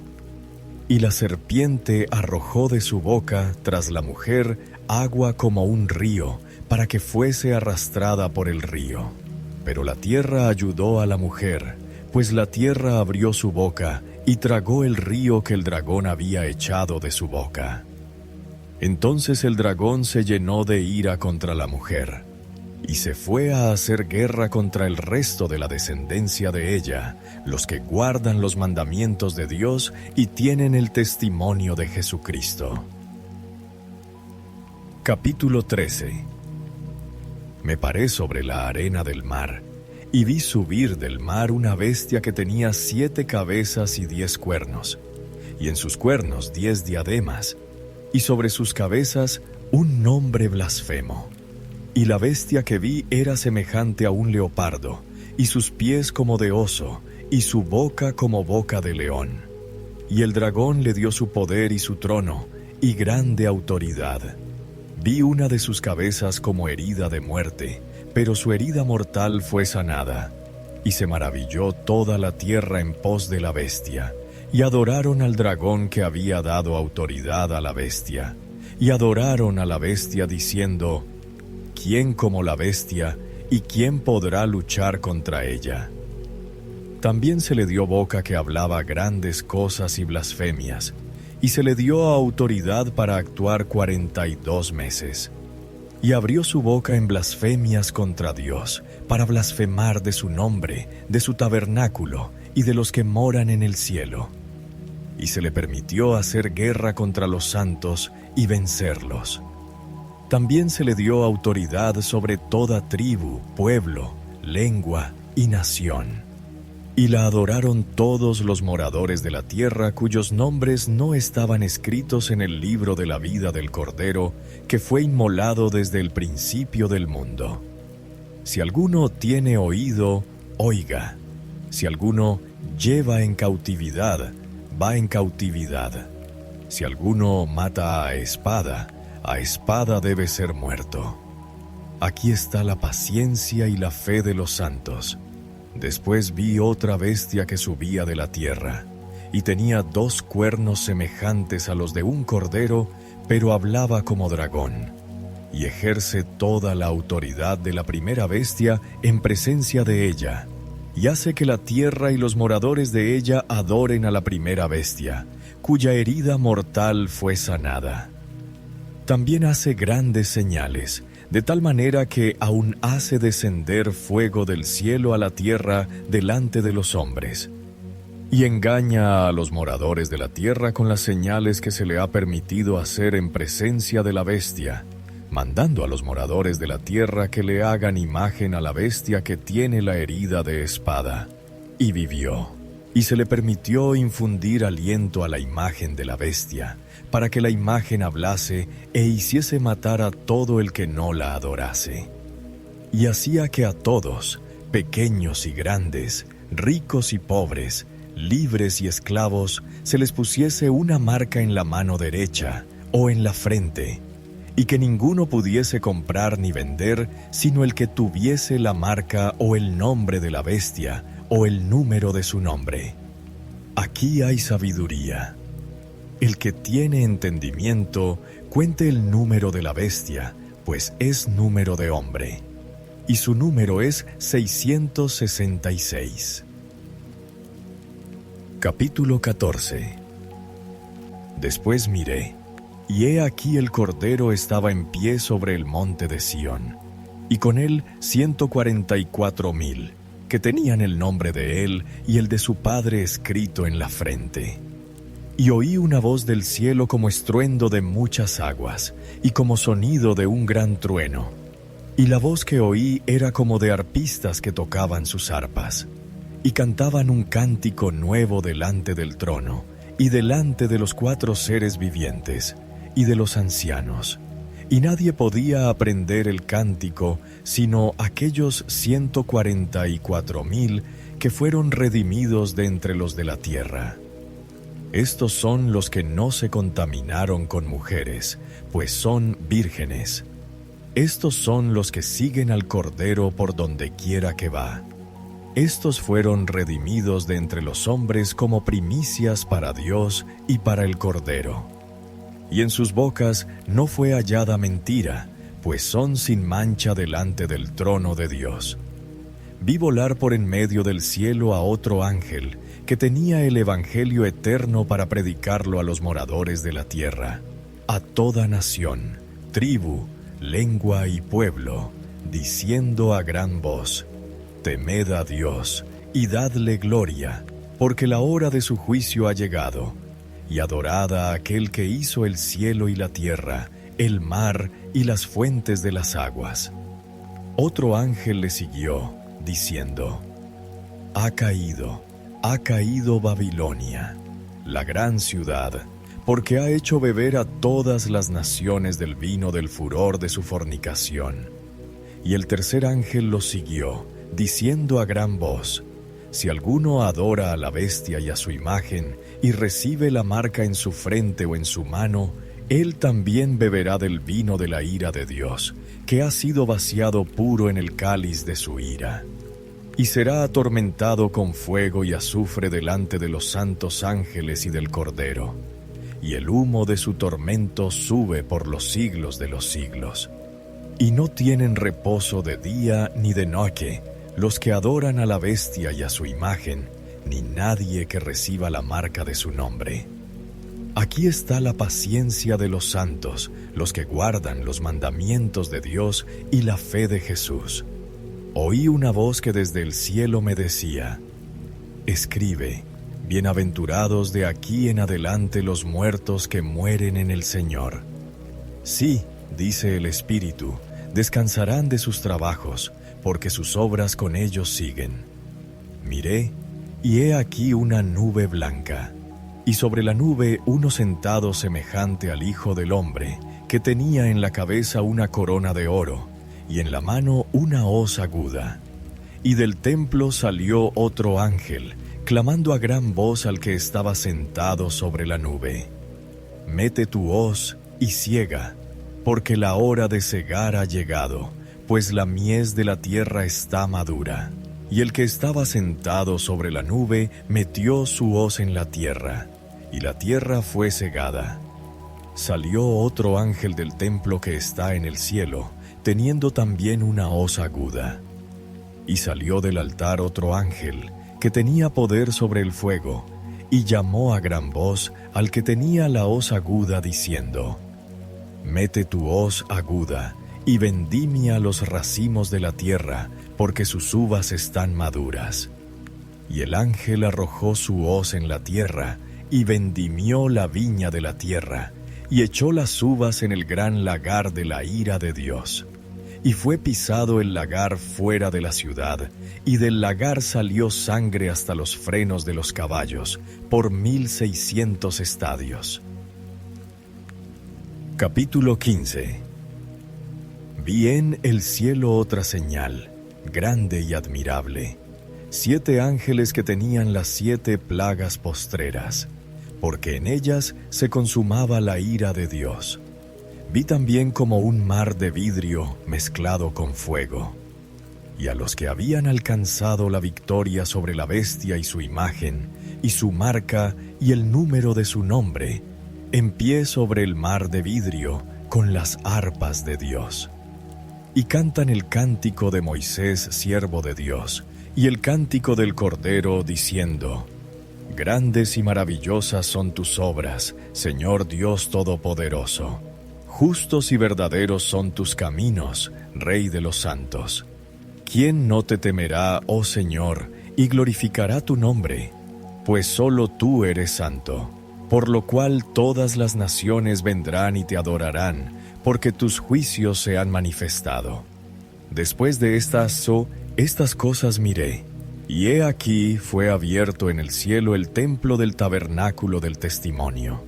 Y la serpiente arrojó de su boca tras la mujer agua como un río, para que fuese arrastrada por el río. Pero la tierra ayudó a la mujer, pues la tierra abrió su boca y tragó el río que el dragón había echado de su boca. Entonces el dragón se llenó de ira contra la mujer, y se fue a hacer guerra contra el resto de la descendencia de ella, los que guardan los mandamientos de Dios y tienen el testimonio de Jesucristo. Capítulo 13. Me paré sobre la arena del mar, y vi subir del mar una bestia que tenía 7 cabezas y 10 cuernos, y en sus cuernos 10 diademas, y sobre sus cabezas un nombre blasfemo. Y la bestia que vi era semejante a un leopardo, y sus pies como de oso, y su boca como boca de león. Y el dragón le dio su poder y su trono, y grande autoridad. Vi una de sus cabezas como herida de muerte, pero su herida mortal fue sanada. Y se maravilló toda la tierra en pos de la bestia, y adoraron al dragón que había dado autoridad a la bestia, y adoraron a la bestia diciendo: ¿Quién como la bestia, ¿y quién podrá luchar contra ella? También se le dio boca que hablaba grandes cosas y blasfemias, y se le dio autoridad para actuar 42 meses. Y abrió su boca en blasfemias contra Dios, para blasfemar de su nombre, de su tabernáculo y de los que moran en el cielo. Y se le permitió hacer guerra contra los santos y vencerlos. También se le dio autoridad sobre toda tribu, pueblo, lengua y nación. Y la adoraron todos los moradores de la tierra cuyos nombres no estaban escritos en el libro de la vida del Cordero, que fue inmolado desde el principio del mundo. Si alguno tiene oído, oiga. Si alguno lleva en cautividad, va en cautividad. Si alguno mata a espada debe ser muerto. Aquí está la paciencia y la fe de los santos. Después vi otra bestia que subía de la tierra, y tenía 2 cuernos semejantes a los de un cordero, pero hablaba como dragón, y ejerce toda la autoridad de la primera bestia en presencia de ella, y hace que la tierra y los moradores de ella adoren a la primera bestia, cuya herida mortal fue sanada. También hace grandes señales, de tal manera que aún hace descender fuego del cielo a la tierra delante de los hombres. Y engaña a los moradores de la tierra con las señales que se le ha permitido hacer en presencia de la bestia, mandando a los moradores de la tierra que le hagan imagen a la bestia que tiene la herida de espada. Y vivió, y se le permitió infundir aliento a la imagen de la bestia, para que la imagen hablase e hiciese matar a todo el que no la adorase. Y hacía que a todos, pequeños y grandes, ricos y pobres, libres y esclavos, se les pusiese una marca en la mano derecha o en la frente, y que ninguno pudiese comprar ni vender, sino el que tuviese la marca o el nombre de la bestia o el número de su nombre. Aquí hay sabiduría. El que tiene entendimiento, cuente el número de la bestia, pues es número de hombre, y su número es 666. Capítulo 14. Después miré, y he aquí el Cordero estaba en pie sobre el monte de Sión, y con él 144,000, que tenían el nombre de él y el de su padre escrito en la frente. Y oí una voz del cielo como estruendo de muchas aguas, y como sonido de un gran trueno. Y la voz que oí era como de arpistas que tocaban sus arpas, y cantaban un cántico nuevo delante del trono, y delante de los 4 seres vivientes, y de los ancianos. Y nadie podía aprender el cántico, sino aquellos 144,000 que fueron redimidos de entre los de la tierra. Estos son los que no se contaminaron con mujeres, pues son vírgenes. Estos son los que siguen al Cordero por donde quiera que va. Estos fueron redimidos de entre los hombres como primicias para Dios y para el Cordero. Y en sus bocas no fue hallada mentira, pues son sin mancha delante del trono de Dios. Vi volar por en medio del cielo a otro ángel, que tenía el evangelio eterno para predicarlo a los moradores de la tierra, a toda nación, tribu, lengua y pueblo, diciendo a gran voz: Temed a Dios, y dadle gloria, porque la hora de su juicio ha llegado, y adorad a aquel que hizo el cielo y la tierra, el mar y las fuentes de las aguas. Otro ángel le siguió, diciendo: Ha caído Babilonia, la gran ciudad, porque ha hecho beber a todas las naciones del vino del furor de su fornicación. Y el tercer ángel lo siguió, diciendo a gran voz: Si alguno adora a la bestia y a su imagen, y recibe la marca en su frente o en su mano, él también beberá del vino de la ira de Dios, que ha sido vaciado puro en el cáliz de su ira. Y será atormentado con fuego y azufre delante de los santos ángeles y del Cordero. Y el humo de su tormento sube por los siglos de los siglos. Y no tienen reposo de día ni de noche los que adoran a la bestia y a su imagen, ni nadie que reciba la marca de su nombre. Aquí está la paciencia de los santos, los que guardan los mandamientos de Dios y la fe de Jesús. Oí una voz que desde el cielo me decía: escribe, bienaventurados de aquí en adelante los muertos que mueren en el Señor. Sí, dice el Espíritu, descansarán de sus trabajos, porque sus obras con ellos siguen. Miré, y he aquí una nube blanca, y sobre la nube uno sentado semejante al Hijo del Hombre, que tenía en la cabeza una corona de oro, y en la mano una hoz aguda. Y del templo salió otro ángel, clamando a gran voz al que estaba sentado sobre la nube: mete tu hoz y ciega, porque la hora de cegar ha llegado, pues la mies de la tierra está madura. Y el que estaba sentado sobre la nube metió su hoz en la tierra, y la tierra fue cegada. Salió otro ángel del templo que está en el cielo, teniendo también una hoz aguda. Y salió del altar otro ángel, que tenía poder sobre el fuego, y llamó a gran voz al que tenía la hoz aguda, diciendo: mete tu hoz aguda, y vendimia los racimos de la tierra, porque sus uvas están maduras. Y el ángel arrojó su hoz en la tierra, y vendimió la viña de la tierra, y echó las uvas en el gran lagar de la ira de Dios. Y fue pisado el lagar fuera de la ciudad, y del lagar salió sangre hasta los frenos de los caballos, por 1600 estadios. Capítulo 15. Vi en el cielo otra señal, grande y admirable: 7 ángeles que tenían las 7 plagas postreras, porque en ellas se consumaba la ira de Dios. Vi también como un mar de vidrio mezclado con fuego. Y a los que habían alcanzado la victoria sobre la bestia y su imagen, y su marca y el número de su nombre, en pie sobre el mar de vidrio, con las arpas de Dios. Y cantan el cántico de Moisés, siervo de Dios, y el cántico del Cordero, diciendo: grandes y maravillosas son tus obras, Señor Dios Todopoderoso. Justos y verdaderos son tus caminos, Rey de los santos. ¿Quién no te temerá, oh Señor, y glorificará tu nombre? Pues solo tú eres santo, por lo cual todas las naciones vendrán y te adorarán, porque tus juicios se han manifestado. Después de estas cosas miré, y he aquí fue abierto en el cielo el templo del tabernáculo del testimonio.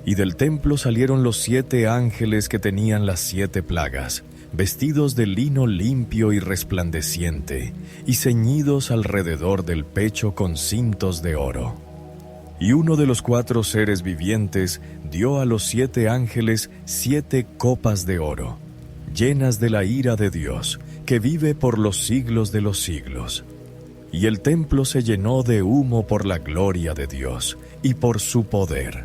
Y del templo salieron los 7 ángeles que tenían las 7 plagas, vestidos de lino limpio y resplandeciente, y ceñidos alrededor del pecho con cintos de oro. Y uno de los 4 seres vivientes dio a los 7 ángeles 7 copas de oro, llenas de la ira de Dios, que vive por los siglos de los siglos. Y el templo se llenó de humo por la gloria de Dios y por su poder.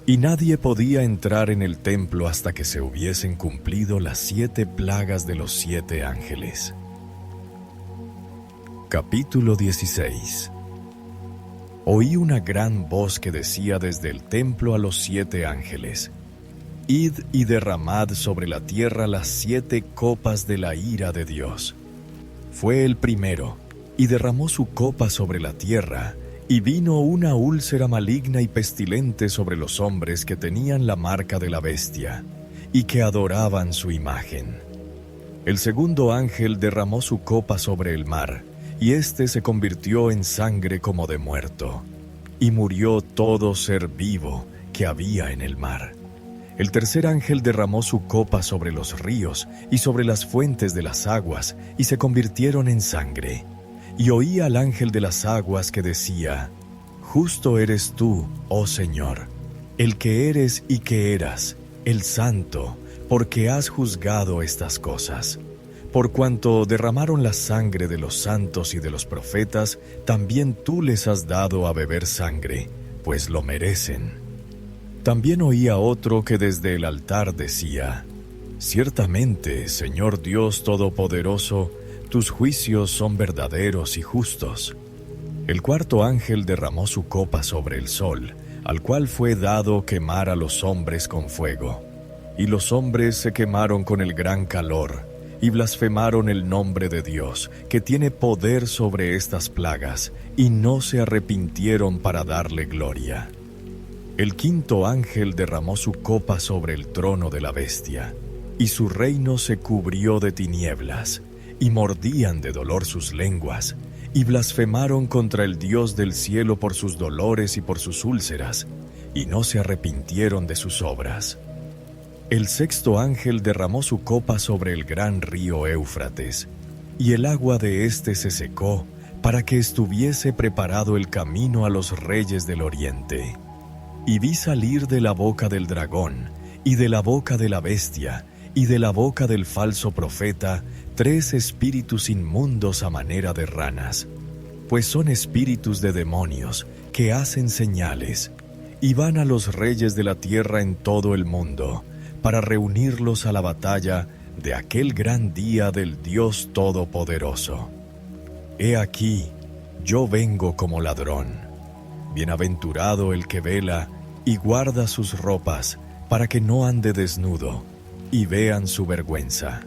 Y nadie podía entrar en el templo hasta que se hubiesen cumplido las 7 plagas de los 7 ángeles. Capítulo 16. Oí una gran voz que decía desde el templo a los 7 ángeles: id y derramad sobre la tierra las 7 copas de la ira de Dios. Fue el primero, y derramó su copa sobre la tierra, y vino una úlcera maligna y pestilente sobre los hombres que tenían la marca de la bestia, y que adoraban su imagen. El segundo ángel derramó su copa sobre el mar, y éste se convirtió en sangre como de muerto, y murió todo ser vivo que había en el mar. El tercer ángel derramó su copa sobre los ríos y sobre las fuentes de las aguas, y se convirtieron en sangre. Y oí al ángel de las aguas que decía: justo eres tú, oh Señor, el que eres y que eras, el Santo, porque has juzgado estas cosas. Por cuanto derramaron la sangre de los santos y de los profetas, también tú les has dado a beber sangre, pues lo merecen. También oí a otro que desde el altar decía: Ciertamente, Señor Dios Todopoderoso, tus juicios son verdaderos y justos. El cuarto ángel derramó su copa sobre el sol, al cual fue dado quemar a los hombres con fuego. Y los hombres se quemaron con el gran calor, y blasfemaron el nombre de Dios, que tiene poder sobre estas plagas, y no se arrepintieron para darle gloria. El quinto ángel derramó su copa sobre el trono de la bestia, y su reino se cubrió de tinieblas, y mordían de dolor sus lenguas, y blasfemaron contra el Dios del cielo por sus dolores y por sus úlceras, y no se arrepintieron de sus obras. El sexto ángel derramó su copa sobre el gran río Éufrates, y el agua de éste se secó, para que estuviese preparado el camino a los reyes del oriente. Y vi salir de la boca del dragón, y de la boca de la bestia, y de la boca del falso profeta, 3 espíritus inmundos a manera de ranas, pues son espíritus de demonios, que hacen señales, y van a los reyes de la tierra en todo el mundo, para reunirlos a la batalla de aquel gran día del Dios Todopoderoso. He aquí, yo vengo como ladrón. Bienaventurado el que vela y guarda sus ropas, para que no ande desnudo, y vean su vergüenza.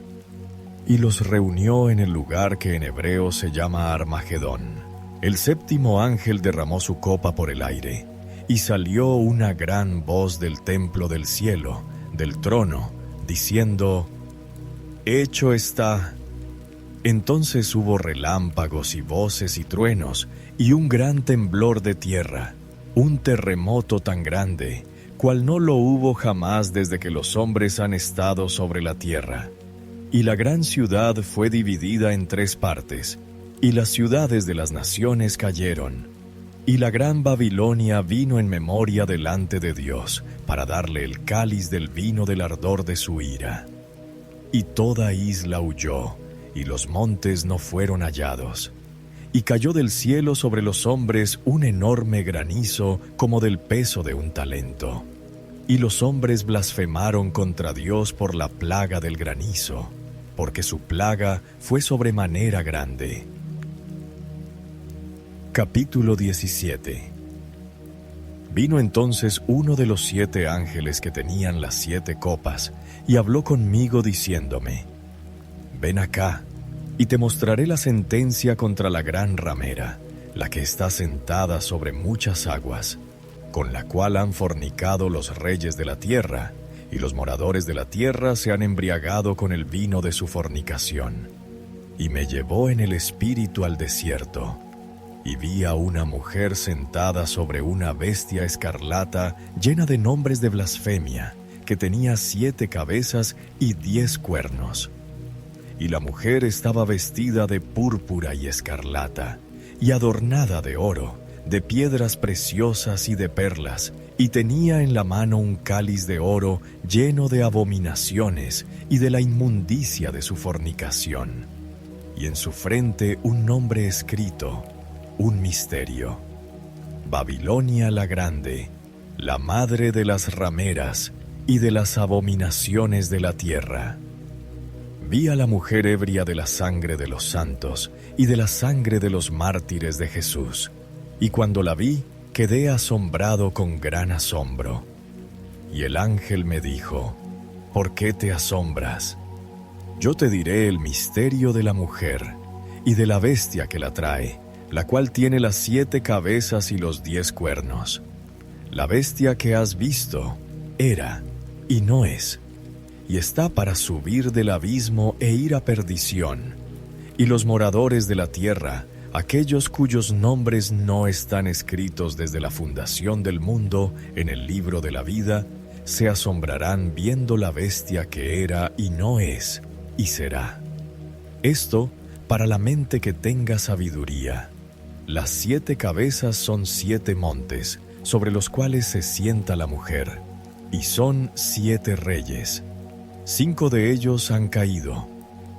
Y los reunió en el lugar que en hebreo se llama Armagedón. El séptimo ángel derramó su copa por el aire, y salió una gran voz del templo del cielo, del trono, diciendo: «Hecho está». Entonces hubo relámpagos y voces y truenos, y un gran temblor de tierra, un terremoto tan grande, cual no lo hubo jamás desde que los hombres han estado sobre la tierra. Y la gran ciudad fue dividida en 3 partes, y las ciudades de las naciones cayeron. Y la gran Babilonia vino en memoria delante de Dios, para darle el cáliz del vino del ardor de su ira. Y toda isla huyó, y los montes no fueron hallados. Y cayó del cielo sobre los hombres un enorme granizo, como del peso de un talento. Y los hombres blasfemaron contra Dios por la plaga del granizo, porque su plaga fue sobremanera grande. Capítulo 17. Vino entonces uno de los 7 ángeles que tenían las 7 copas, y habló conmigo diciéndome: «Ven acá, y te mostraré la sentencia contra la gran ramera, la que está sentada sobre muchas aguas, con la cual han fornicado los reyes de la tierra, y los moradores de la tierra se han embriagado con el vino de su fornicación». Y me llevó en el espíritu al desierto, y vi a una mujer sentada sobre una bestia escarlata llena de nombres de blasfemia, que tenía 7 cabezas y 10 cuernos. Y la mujer estaba vestida de púrpura y escarlata, y adornada de oro, de piedras preciosas y de perlas, y tenía en la mano un cáliz de oro lleno de abominaciones y de la inmundicia de su fornicación, y en su frente un nombre escrito, un misterio: Babilonia la Grande, la madre de las rameras y de las abominaciones de la tierra. Vi a la mujer ebria de la sangre de los santos y de la sangre de los mártires de Jesús, y cuando la vi, quedé asombrado con gran asombro. Y el ángel me dijo: «¿Por qué te asombras? Yo te diré el misterio de la mujer y de la bestia que la trae, la cual tiene las 7 cabezas y los 10 cuernos. La bestia que has visto era y no es, y está para subir del abismo e ir a perdición. Y los moradores de la tierra, aquellos cuyos nombres no están escritos desde la fundación del mundo en el libro de la vida, se asombrarán viendo la bestia que era y no es, y será. Esto para la mente que tenga sabiduría. Las 7 cabezas son 7 montes, sobre los cuales se sienta la mujer, y son 7 reyes. 5 de ellos han caído,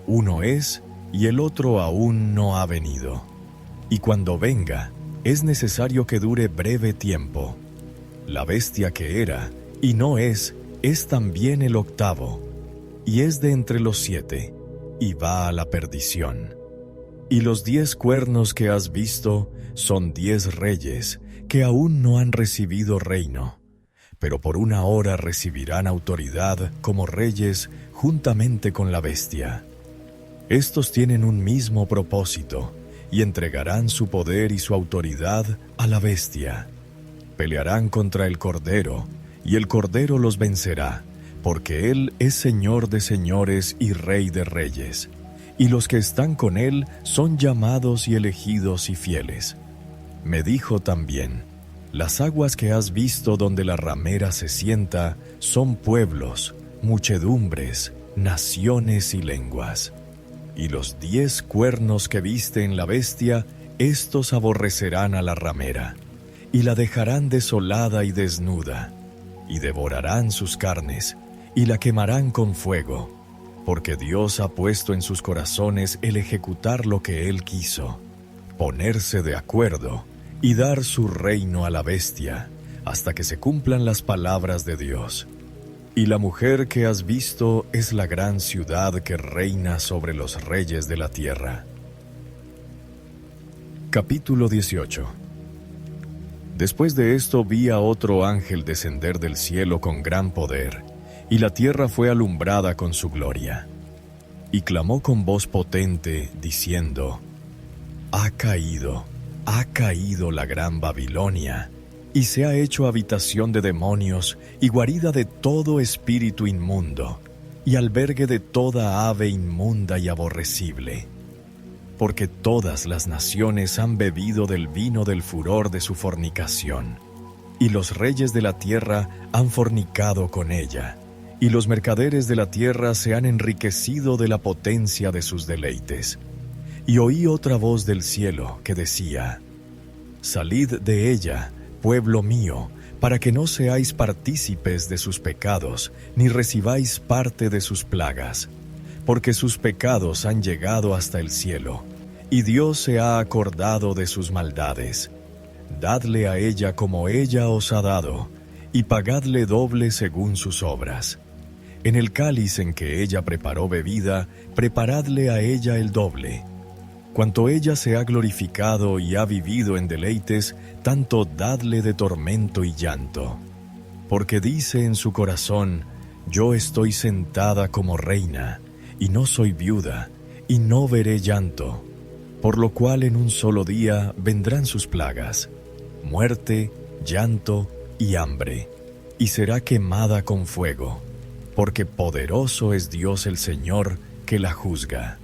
uno es, y el otro aún no ha venido. Y cuando venga, es necesario que dure breve tiempo. La bestia que era, y no es también el octavo. y es de entre los 7, y va a la perdición. Y los 10 cuernos que has visto son 10 reyes que aún no han recibido reino, pero por una hora recibirán autoridad como reyes juntamente con la bestia. Estos tienen un mismo propósito, y entregarán su poder y su autoridad a la bestia. Pelearán contra el Cordero, y el Cordero los vencerá, porque Él es Señor de señores y Rey de reyes, y los que están con Él son llamados y elegidos y fieles. Me dijo también: las aguas que has visto donde la ramera se sienta son pueblos, muchedumbres, naciones y lenguas. Y los 10 cuernos que viste en la bestia, estos aborrecerán a la ramera, y la dejarán desolada y desnuda, y devorarán sus carnes, y la quemarán con fuego, porque Dios ha puesto en sus corazones el ejecutar lo que Él quiso, ponerse de acuerdo y dar su reino a la bestia, hasta que se cumplan las palabras de Dios. Y la mujer que has visto es la gran ciudad que reina sobre los reyes de la tierra. Capítulo 18. Después de esto vi a otro ángel descender del cielo con gran poder, y la tierra fue alumbrada con su gloria. Y clamó con voz potente, diciendo: ha caído la gran Babilonia, y se ha hecho habitación de demonios y guarida de todo espíritu inmundo, y albergue de toda ave inmunda y aborrecible. Porque todas las naciones han bebido del vino del furor de su fornicación, y los reyes de la tierra han fornicado con ella, y los mercaderes de la tierra se han enriquecido de la potencia de sus deleites. Y oí otra voz del cielo que decía: salid de ella, pueblo mío, para que no seáis partícipes de sus pecados, ni recibáis parte de sus plagas, porque sus pecados han llegado hasta el cielo, y Dios se ha acordado de sus maldades. Dadle a ella como ella os ha dado, y pagadle doble según sus obras. En el cáliz en que ella preparó bebida, preparadle a ella el doble. Cuanto ella se ha glorificado y ha vivido en deleites, tanto dadle de tormento y llanto. Porque dice en su corazón: yo estoy sentada como reina, y no soy viuda, y no veré llanto. Por lo cual en un solo día vendrán sus plagas, muerte, llanto y hambre, y será quemada con fuego, porque poderoso es Dios el Señor que la juzga.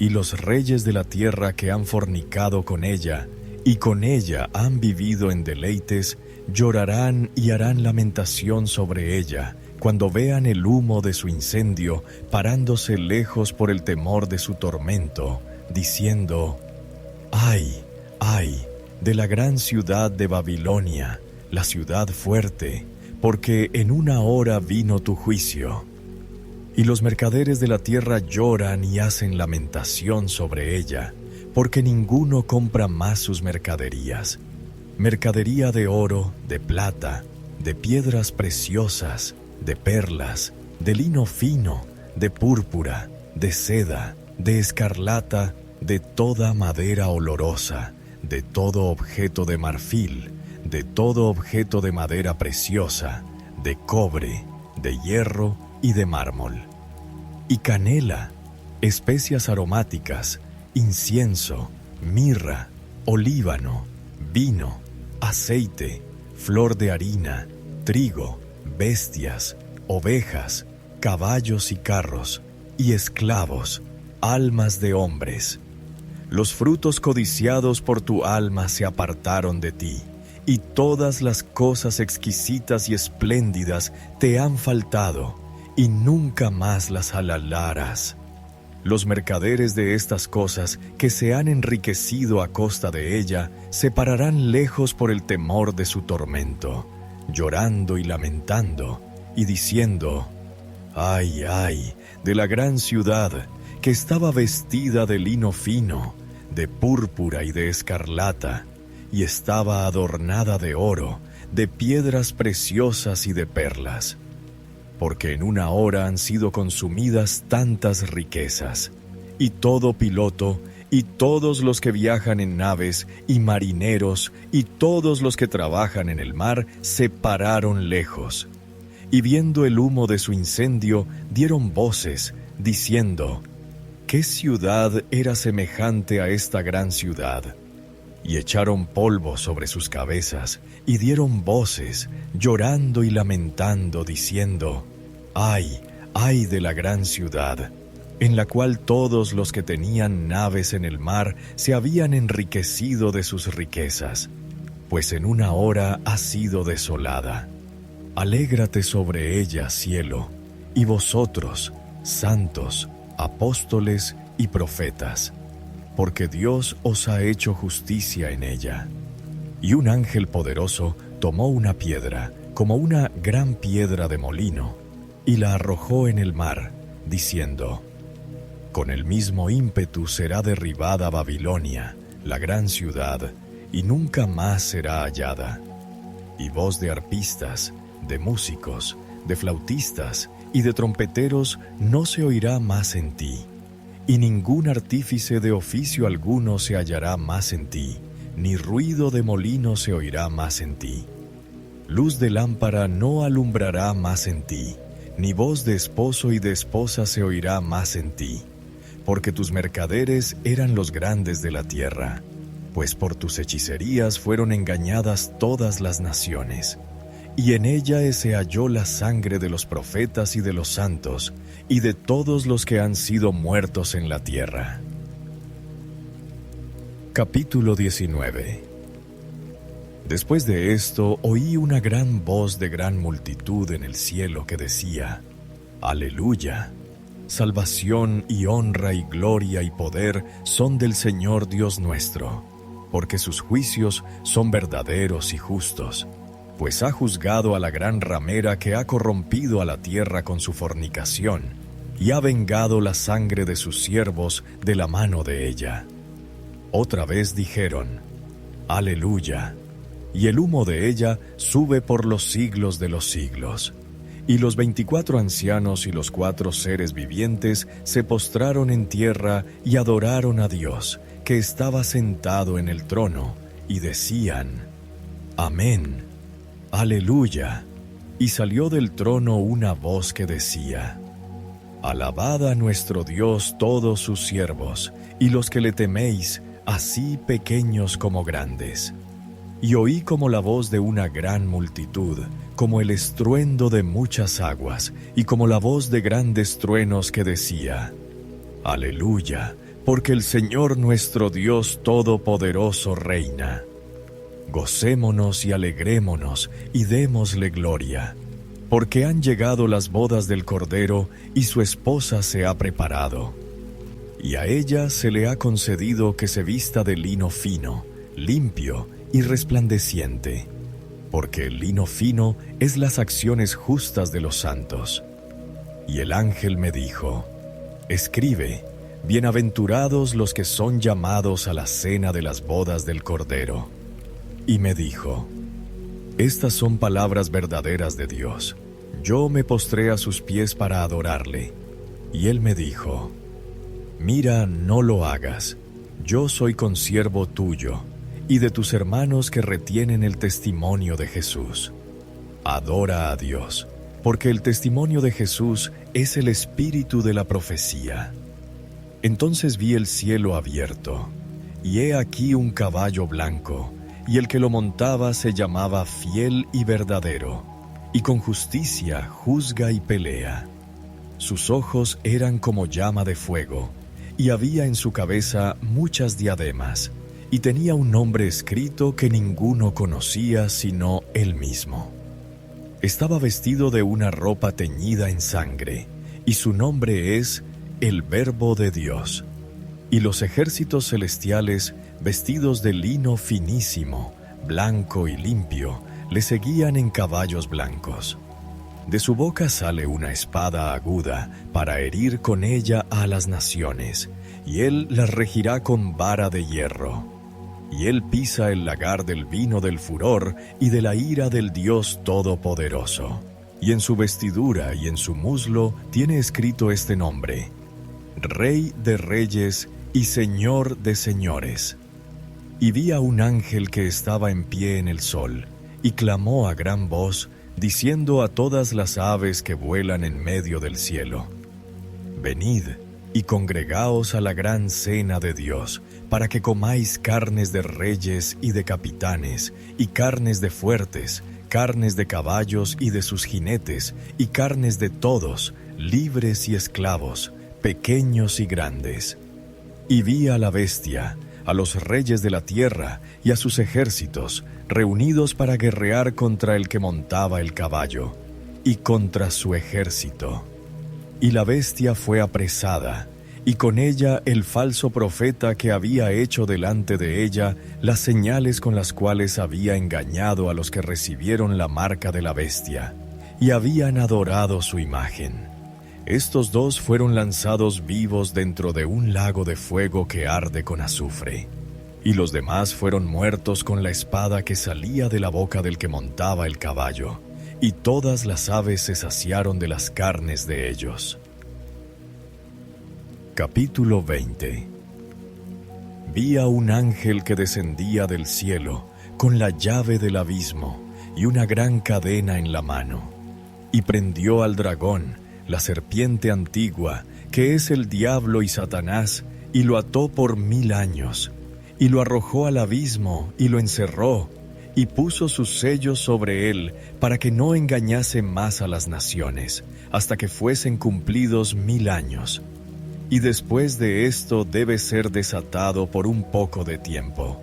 Y los reyes de la tierra que han fornicado con ella, y con ella han vivido en deleites, llorarán y harán lamentación sobre ella, cuando vean el humo de su incendio, parándose lejos por el temor de su tormento, diciendo: ¡ay, ay, de la gran ciudad de Babilonia, la ciudad fuerte, porque en una hora vino tu juicio! Y los mercaderes de la tierra lloran y hacen lamentación sobre ella, porque ninguno compra más sus mercaderías. Mercadería de oro, de plata, de piedras preciosas, de perlas, de lino fino, de púrpura, de seda, de escarlata, de toda madera olorosa, de todo objeto de marfil, de todo objeto de madera preciosa, de cobre, de hierro y de mármol. Y canela, especias aromáticas, incienso, mirra, olíbano, vino, aceite, flor de harina, trigo, bestias, ovejas, caballos y carros, y esclavos, almas de hombres. Los frutos codiciados por tu alma se apartaron de ti, y todas las cosas exquisitas y espléndidas te han faltado, y nunca más las alalarás. Los mercaderes de estas cosas que se han enriquecido a costa de ella se pararán lejos por el temor de su tormento, llorando y lamentando, y diciendo: ¡ay, ay, de la gran ciudad, que estaba vestida de lino fino, de púrpura y de escarlata, y estaba adornada de oro, de piedras preciosas y de perlas! porque en una hora han sido consumidas tantas riquezas. Y todo piloto, y todos los que viajan en naves, y marineros, y todos los que trabajan en el mar, se pararon lejos. Y viendo el humo de su incendio, dieron voces, diciendo: ¿qué ciudad era semejante a esta gran ciudad? Y echaron polvo sobre sus cabezas, y dieron voces, llorando y lamentando, diciendo: ¡ay, ay de la gran ciudad! En la cual todos los que tenían naves en el mar se habían enriquecido de sus riquezas, pues en una hora ha sido desolada. Alégrate sobre ella, cielo, y vosotros, santos, apóstoles y profetas, porque Dios os ha hecho justicia en ella. Y un ángel poderoso tomó una piedra, como una gran piedra de molino, y la arrojó en el mar, diciendo: con el mismo ímpetu será derribada Babilonia, la gran ciudad, y nunca más será hallada. Y voz de arpistas, de músicos, de flautistas y de trompeteros no se oirá más en ti, y ningún artífice de oficio alguno se hallará más en ti, ni ruido de molino se oirá más en ti. Luz de lámpara no alumbrará más en ti, ni voz de esposo y de esposa se oirá más en ti, porque tus mercaderes eran los grandes de la tierra, pues por tus hechicerías fueron engañadas todas las naciones. Y en ella se halló la sangre de los profetas y de los santos, y de todos los que han sido muertos en la tierra. Capítulo 19. Después de esto, oí una gran voz de gran multitud en el cielo que decía: Aleluya. Salvación y honra y gloria y poder son del Señor Dios nuestro, porque sus juicios son verdaderos y justos, pues ha juzgado a la gran ramera que ha corrompido a la tierra con su fornicación, y ha vengado la sangre de sus siervos de la mano de ella. Otra vez dijeron: Aleluya, y el humo de ella sube por los siglos de los siglos. Y los 24 ancianos y los 4 seres vivientes se postraron en tierra y adoraron a Dios, que estaba sentado en el trono, y decían: Amén, Aleluya. Y salió del trono una voz que decía: Alabad a nuestro Dios todos sus siervos, y los que le teméis, así pequeños como grandes. Y oí como la voz de una gran multitud, como el estruendo de muchas aguas, y como la voz de grandes truenos que decía: Aleluya, porque el Señor nuestro Dios Todopoderoso reina. Gocémonos y alegrémonos, y démosle gloria, porque han llegado las bodas del Cordero, y su esposa se ha preparado. Y a ella se le ha concedido que se vista de lino fino, limpio y resplandeciente, porque el lino fino es las acciones justas de los santos. Y el ángel me dijo: Escribe: Bienaventurados los que son llamados a la cena de las bodas del Cordero. Y me dijo: Estas son palabras verdaderas de Dios. Yo me postré a sus pies para adorarle. Y él me dijo: Mira, no lo hagas. Yo soy consiervo tuyo y de tus hermanos que retienen el testimonio de Jesús. Adora a Dios, porque el testimonio de Jesús es el espíritu de la profecía. Entonces vi el cielo abierto, y he aquí un caballo blanco, y el que lo montaba se llamaba Fiel y Verdadero, y con justicia juzga y pelea. Sus ojos eran como llama de fuego, y había en su cabeza muchas diademas, y tenía un nombre escrito que ninguno conocía sino él mismo. Estaba vestido de una ropa teñida en sangre, y su nombre es el Verbo de Dios. Y los ejércitos celestiales, vestidos de lino finísimo, blanco y limpio, le seguían en caballos blancos. De su boca sale una espada aguda para herir con ella a las naciones, y él las regirá con vara de hierro. Y él pisa el lagar del vino del furor y de la ira del Dios Todopoderoso. y en su vestidura y en su muslo tiene escrito este nombre: Rey de Reyes y Señor de Señores. Y vi a un ángel que estaba en pie en el sol, y clamó a gran voz, diciendo a todas las aves que vuelan en medio del cielo: Venid y congregaos a la gran cena de Dios, para que comáis carnes de reyes y de capitanes, y carnes de fuertes, carnes de caballos y de sus jinetes, y carnes de todos, libres y esclavos, pequeños y grandes. Y vi a la bestia, a los reyes de la tierra y a sus ejércitos, reunidos para guerrear contra el que montaba el caballo, y contra su ejército. Y la bestia fue apresada, y con ella el falso profeta que había hecho delante de ella las señales con las cuales había engañado a los que recibieron la marca de la bestia, y habían adorado su imagen. Estos dos fueron lanzados vivos dentro de un lago de fuego que arde con azufre, y los demás fueron muertos con la espada que salía de la boca del que montaba el caballo, y todas las aves se saciaron de las carnes de ellos. Capítulo 20. Vi a un ángel que descendía del cielo con la llave del abismo y una gran cadena en la mano, y prendió al dragón, la serpiente antigua, que es el diablo y Satanás, y lo ató por 1000 años, y lo arrojó al abismo y lo encerró, y puso sus sellos sobre él para que no engañase más a las naciones, hasta que fuesen cumplidos 1000 años. Y después de esto debe ser desatado por un poco de tiempo.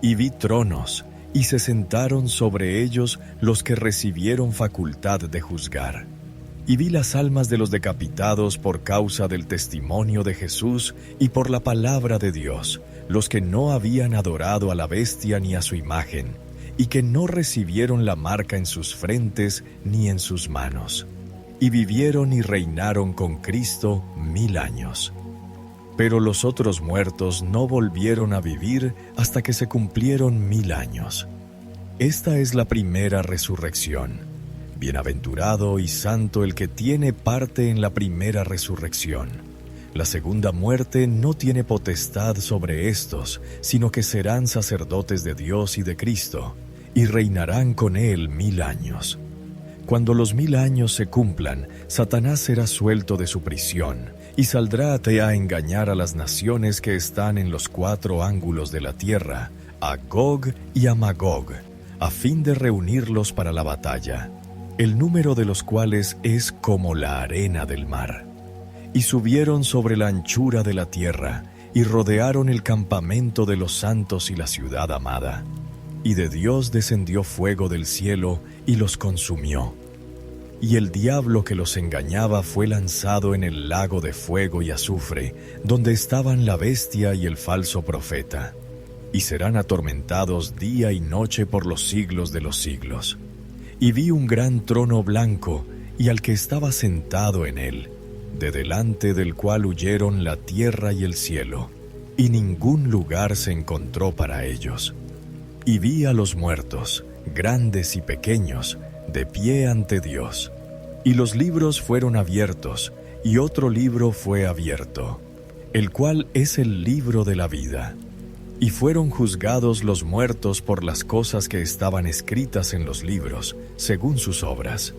Y vi tronos, y se sentaron sobre ellos los que recibieron facultad de juzgar. Y vi las almas de los decapitados por causa del testimonio de Jesús y por la palabra de Dios, los que no habían adorado a la bestia ni a su imagen, y que no recibieron la marca en sus frentes ni en sus manos. Y vivieron y reinaron con Cristo 1000 años. Pero los otros muertos no volvieron a vivir hasta que se cumplieron 1000 años. Esta es la primera resurrección. Bienaventurado y santo el que tiene parte en la primera resurrección. La segunda muerte no tiene potestad sobre estos, sino que serán sacerdotes de Dios y de Cristo, y reinarán con él 1000 años. Cuando los 1000 años se cumplan, Satanás será suelto de su prisión, y saldrá a engañar a las naciones que están en los 4 ángulos de la tierra, a Gog y a Magog, a fin de reunirlos para la batalla, el número de los cuales es como la arena del mar. Y subieron sobre la anchura de la tierra, y rodearon el campamento de los santos y la ciudad amada. Y de Dios descendió fuego del cielo, y los consumió. Y el diablo que los engañaba fue lanzado en el lago de fuego y azufre, donde estaban la bestia y el falso profeta, y serán atormentados día y noche por los siglos de los siglos. Y vi un gran trono blanco, y al que estaba sentado en él, de delante del cual huyeron la tierra y el cielo, y ningún lugar se encontró para ellos. Y vi a los muertos, grandes y pequeños, de pie ante Dios. Y los libros fueron abiertos, y otro libro fue abierto, el cual es el libro de la vida. Y fueron juzgados los muertos por las cosas que estaban escritas en los libros, según sus obras.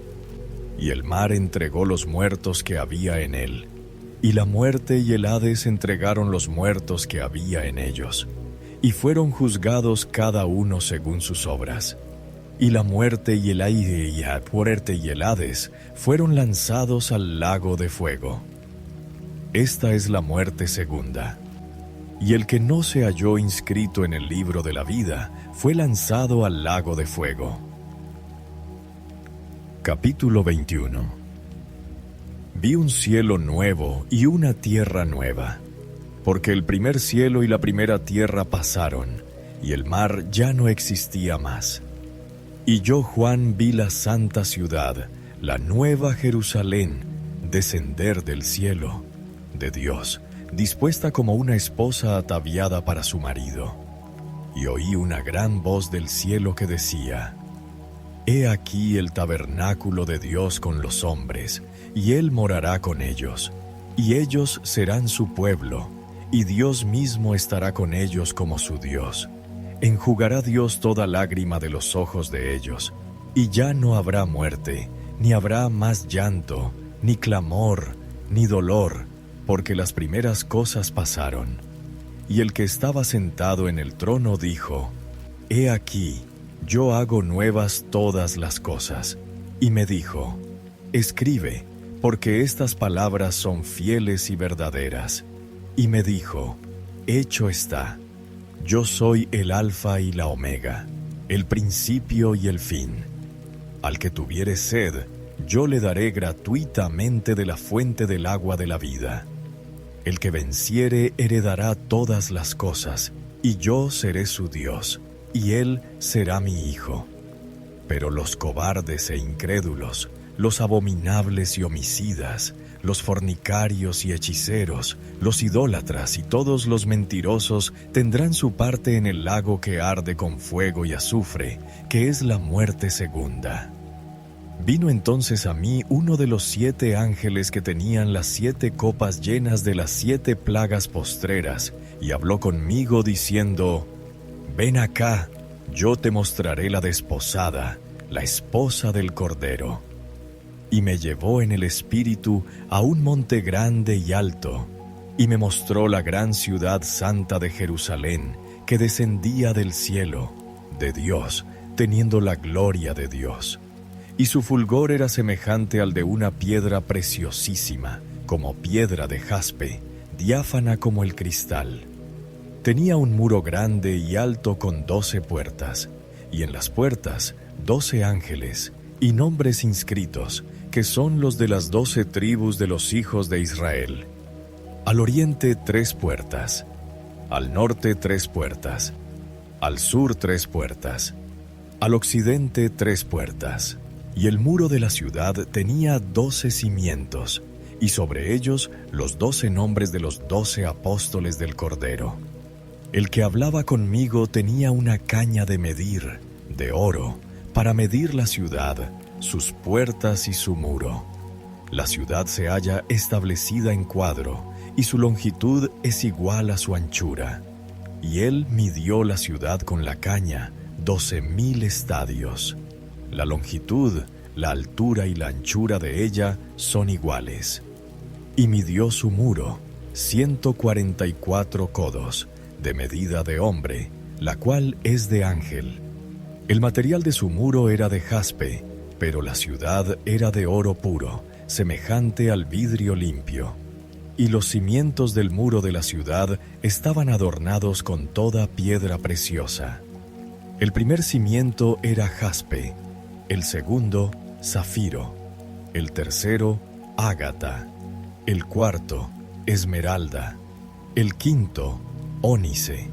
Y el mar entregó los muertos que había en él, y la muerte y el Hades entregaron los muertos que había en ellos, y fueron juzgados cada uno según sus obras. Y la muerte y el aire y la muerte y el Hades fueron lanzados al lago de fuego. Esta es la muerte segunda. Y el que no se halló inscrito en el libro de la vida fue lanzado al lago de fuego. Capítulo 21. Vi un cielo nuevo y una tierra nueva, porque el primer cielo y la primera tierra pasaron, y el mar ya no existía más. Y yo, Juan, vi la santa ciudad, la nueva Jerusalén, descender del cielo, de Dios, dispuesta como una esposa ataviada para su marido. Y oí una gran voz del cielo que decía: He aquí el tabernáculo de Dios con los hombres, y Él morará con ellos, y ellos serán su pueblo, y Dios mismo estará con ellos como su Dios. Enjugará Dios toda lágrima de los ojos de ellos, y ya no habrá muerte, ni habrá más llanto, ni clamor, ni dolor, porque las primeras cosas pasaron. Y el que estaba sentado en el trono dijo: He aquí, yo hago nuevas todas las cosas. Y me dijo: Escribe, porque estas palabras son fieles y verdaderas. Y me dijo: Hecho está. Yo soy el Alfa y la Omega, el principio y el fin. Al que tuviere sed, yo le daré gratuitamente de la fuente del agua de la vida. El que venciere heredará todas las cosas, y yo seré su Dios, y él será mi hijo. Pero los cobardes e incrédulos, los abominables y homicidas, los fornicarios y hechiceros, los idólatras y todos los mentirosos tendrán su parte en el lago que arde con fuego y azufre, que es la muerte segunda. Vino entonces a mí uno de los 7 ángeles que tenían las 7 copas llenas de las 7 plagas postreras, y habló conmigo diciendo: Ven acá, yo te mostraré la desposada, la esposa del Cordero. Y me llevó en el espíritu a un monte grande y alto, y me mostró la gran ciudad santa de Jerusalén, que descendía del cielo, de Dios, teniendo la gloria de Dios. Y su fulgor era semejante al de una piedra preciosísima, como piedra de jaspe, diáfana como el cristal. Tenía un muro grande y alto con 12 puertas, y en las puertas 12 ángeles, y nombres inscritos, que son los de las 12 tribus de los hijos de Israel. Al oriente 3 puertas, al norte 3 puertas, al sur 3 puertas, al occidente 3 puertas. Y el muro de la ciudad tenía 12 cimientos, y sobre ellos los 12 nombres de los 12 apóstoles del Cordero. El que hablaba conmigo tenía una caña de medir, de oro, para medir la ciudad, sus puertas y su muro. La ciudad se halla establecida en cuadro, y su longitud es igual a su anchura. Y él midió la ciudad con la caña, 12,000 estadios. La longitud, la altura y la anchura de ella son iguales. Y midió su muro, 144 codos, de medida de hombre, la cual es de ángel. El material de su muro era de jaspe, pero la ciudad era de oro puro, semejante al vidrio limpio. Y los cimientos del muro de la ciudad estaban adornados con toda piedra preciosa. El primer cimiento era jaspe, el segundo, zafiro, el tercero, ágata, el cuarto, esmeralda, el quinto, ónice,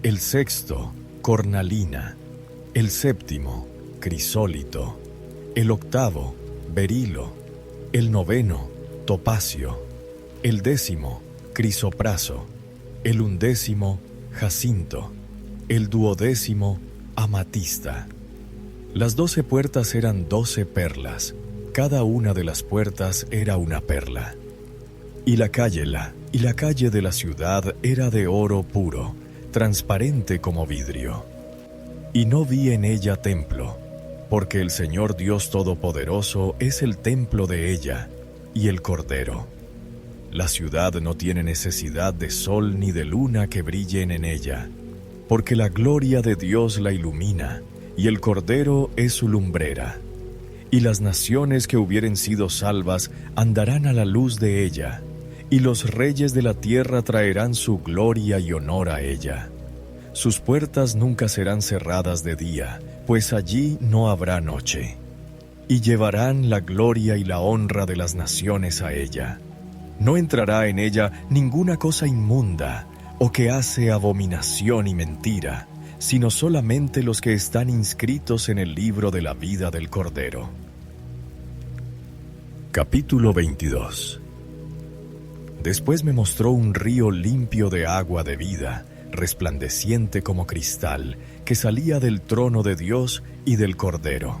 el sexto, cornalina, el séptimo, crisólito, el octavo, berilo, el noveno, topacio, el 10º, crisopraso, el 11º, jacinto, el 12º, amatista. Las 12 puertas eran 12 perlas, cada una de las puertas era una perla. Y la calle de la ciudad era de oro puro, transparente como vidrio. Y no vi en ella templo, porque el Señor Dios Todopoderoso es el templo de ella, y el Cordero. La ciudad no tiene necesidad de sol ni de luna que brillen en ella, porque la gloria de Dios la ilumina, y el Cordero es su lumbrera. Y las naciones que hubieren sido salvas andarán a la luz de ella, y los reyes de la tierra traerán su gloria y honor a ella. Sus puertas nunca serán cerradas de día, pues allí no habrá noche. Y llevarán la gloria y la honra de las naciones a ella. No entrará en ella ninguna cosa inmunda, o que hace abominación y mentira, sino solamente los que están inscritos en el libro de la vida del Cordero. Capítulo 22. Después me mostró un río limpio de agua de vida, resplandeciente como cristal, que salía del trono de Dios y del Cordero.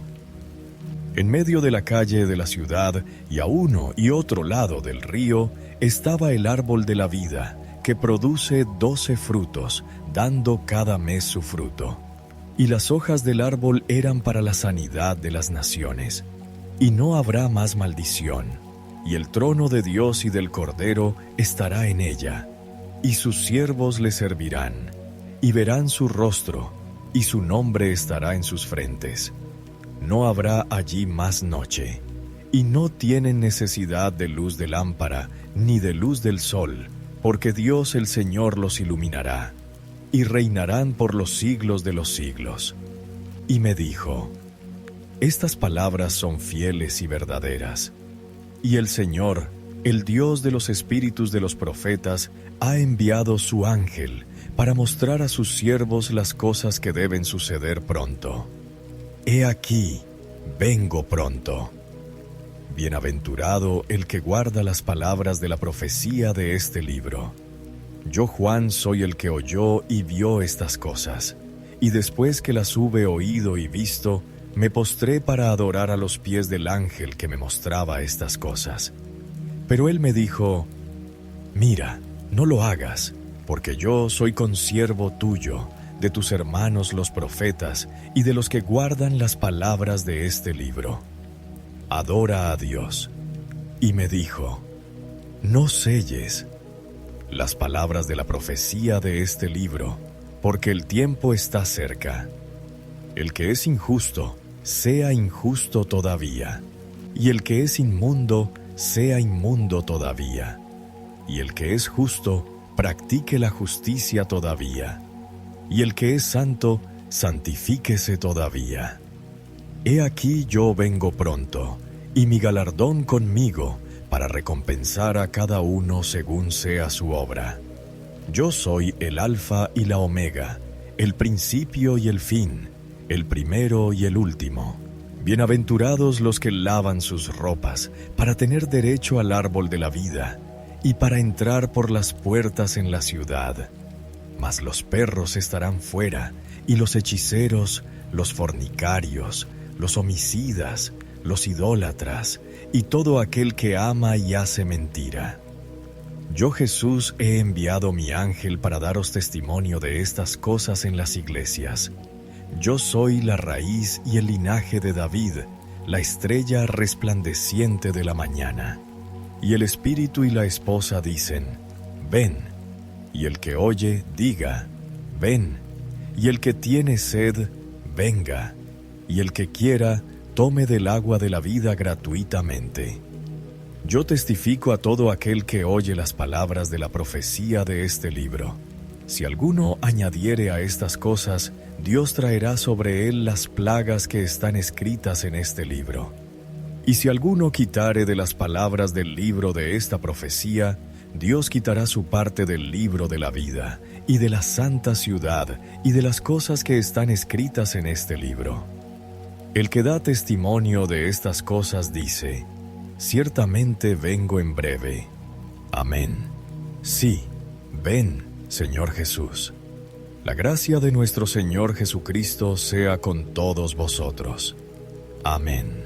En medio de la calle de la ciudad y a uno y otro lado del río estaba el árbol de la vida, que produce 12 frutos, dando cada mes su fruto. Y las hojas del árbol eran para la sanidad de las naciones. Y no habrá más maldición, y el trono de Dios y del Cordero estará en ella, y sus siervos le servirán, y verán su rostro, y su nombre estará en sus frentes. No habrá allí más noche, y no tienen necesidad de luz de lámpara, ni de luz del sol, porque Dios el Señor los iluminará, y reinarán por los siglos de los siglos. Y me dijo: estas palabras son fieles y verdaderas. Y el Señor, el Dios de los espíritus de los profetas, ha enviado su ángel para mostrar a sus siervos las cosas que deben suceder pronto. He aquí, vengo pronto. Bienaventurado el que guarda las palabras de la profecía de este libro. Yo, Juan, soy el que oyó y vio estas cosas, y después que las hube oído y visto, me postré para adorar a los pies del ángel que me mostraba estas cosas. Pero él me dijo: mira, no lo hagas, porque yo soy consiervo tuyo, de tus hermanos los profetas, y de los que guardan las palabras de este libro. Adora a Dios. Y me dijo: no selles las palabras de la profecía de este libro, porque el tiempo está cerca. El que es injusto, sea injusto todavía, y el que es inmundo, sea inmundo todavía, y el que es justo, practique la justicia todavía, y el que es santo, santifíquese todavía. He aquí yo vengo pronto, y mi galardón conmigo, para recompensar a cada uno según sea su obra. Yo soy el Alfa y la Omega, el principio y el fin, el primero y el último. Bienaventurados los que lavan sus ropas, para tener derecho al árbol de la vida, y para entrar por las puertas en la ciudad. Mas los perros estarán fuera, y los hechiceros, los fornicarios, los homicidas, los idólatras, y todo aquel que ama y hace mentira. Yo, Jesús, he enviado mi ángel para daros testimonio de estas cosas en las iglesias. Yo soy la raíz y el linaje de David, la estrella resplandeciente de la mañana. Y el espíritu y la esposa dicen: ven. Y el que oye, diga: ven. Y el que tiene sed, venga. Y el que quiera, tome del agua de la vida gratuitamente. Yo testifico a todo aquel que oye las palabras de la profecía de este libro. Si alguno añadiere a estas cosas, Dios traerá sobre él las plagas que están escritas en este libro. Y si alguno quitare de las palabras del libro de esta profecía, Dios quitará su parte del libro de la vida, y de la santa ciudad, y de las cosas que están escritas en este libro. El que da testimonio de estas cosas dice: ciertamente vengo en breve. Amén. Sí, ven, Señor Jesús. La gracia de nuestro Señor Jesucristo sea con todos vosotros. Amén.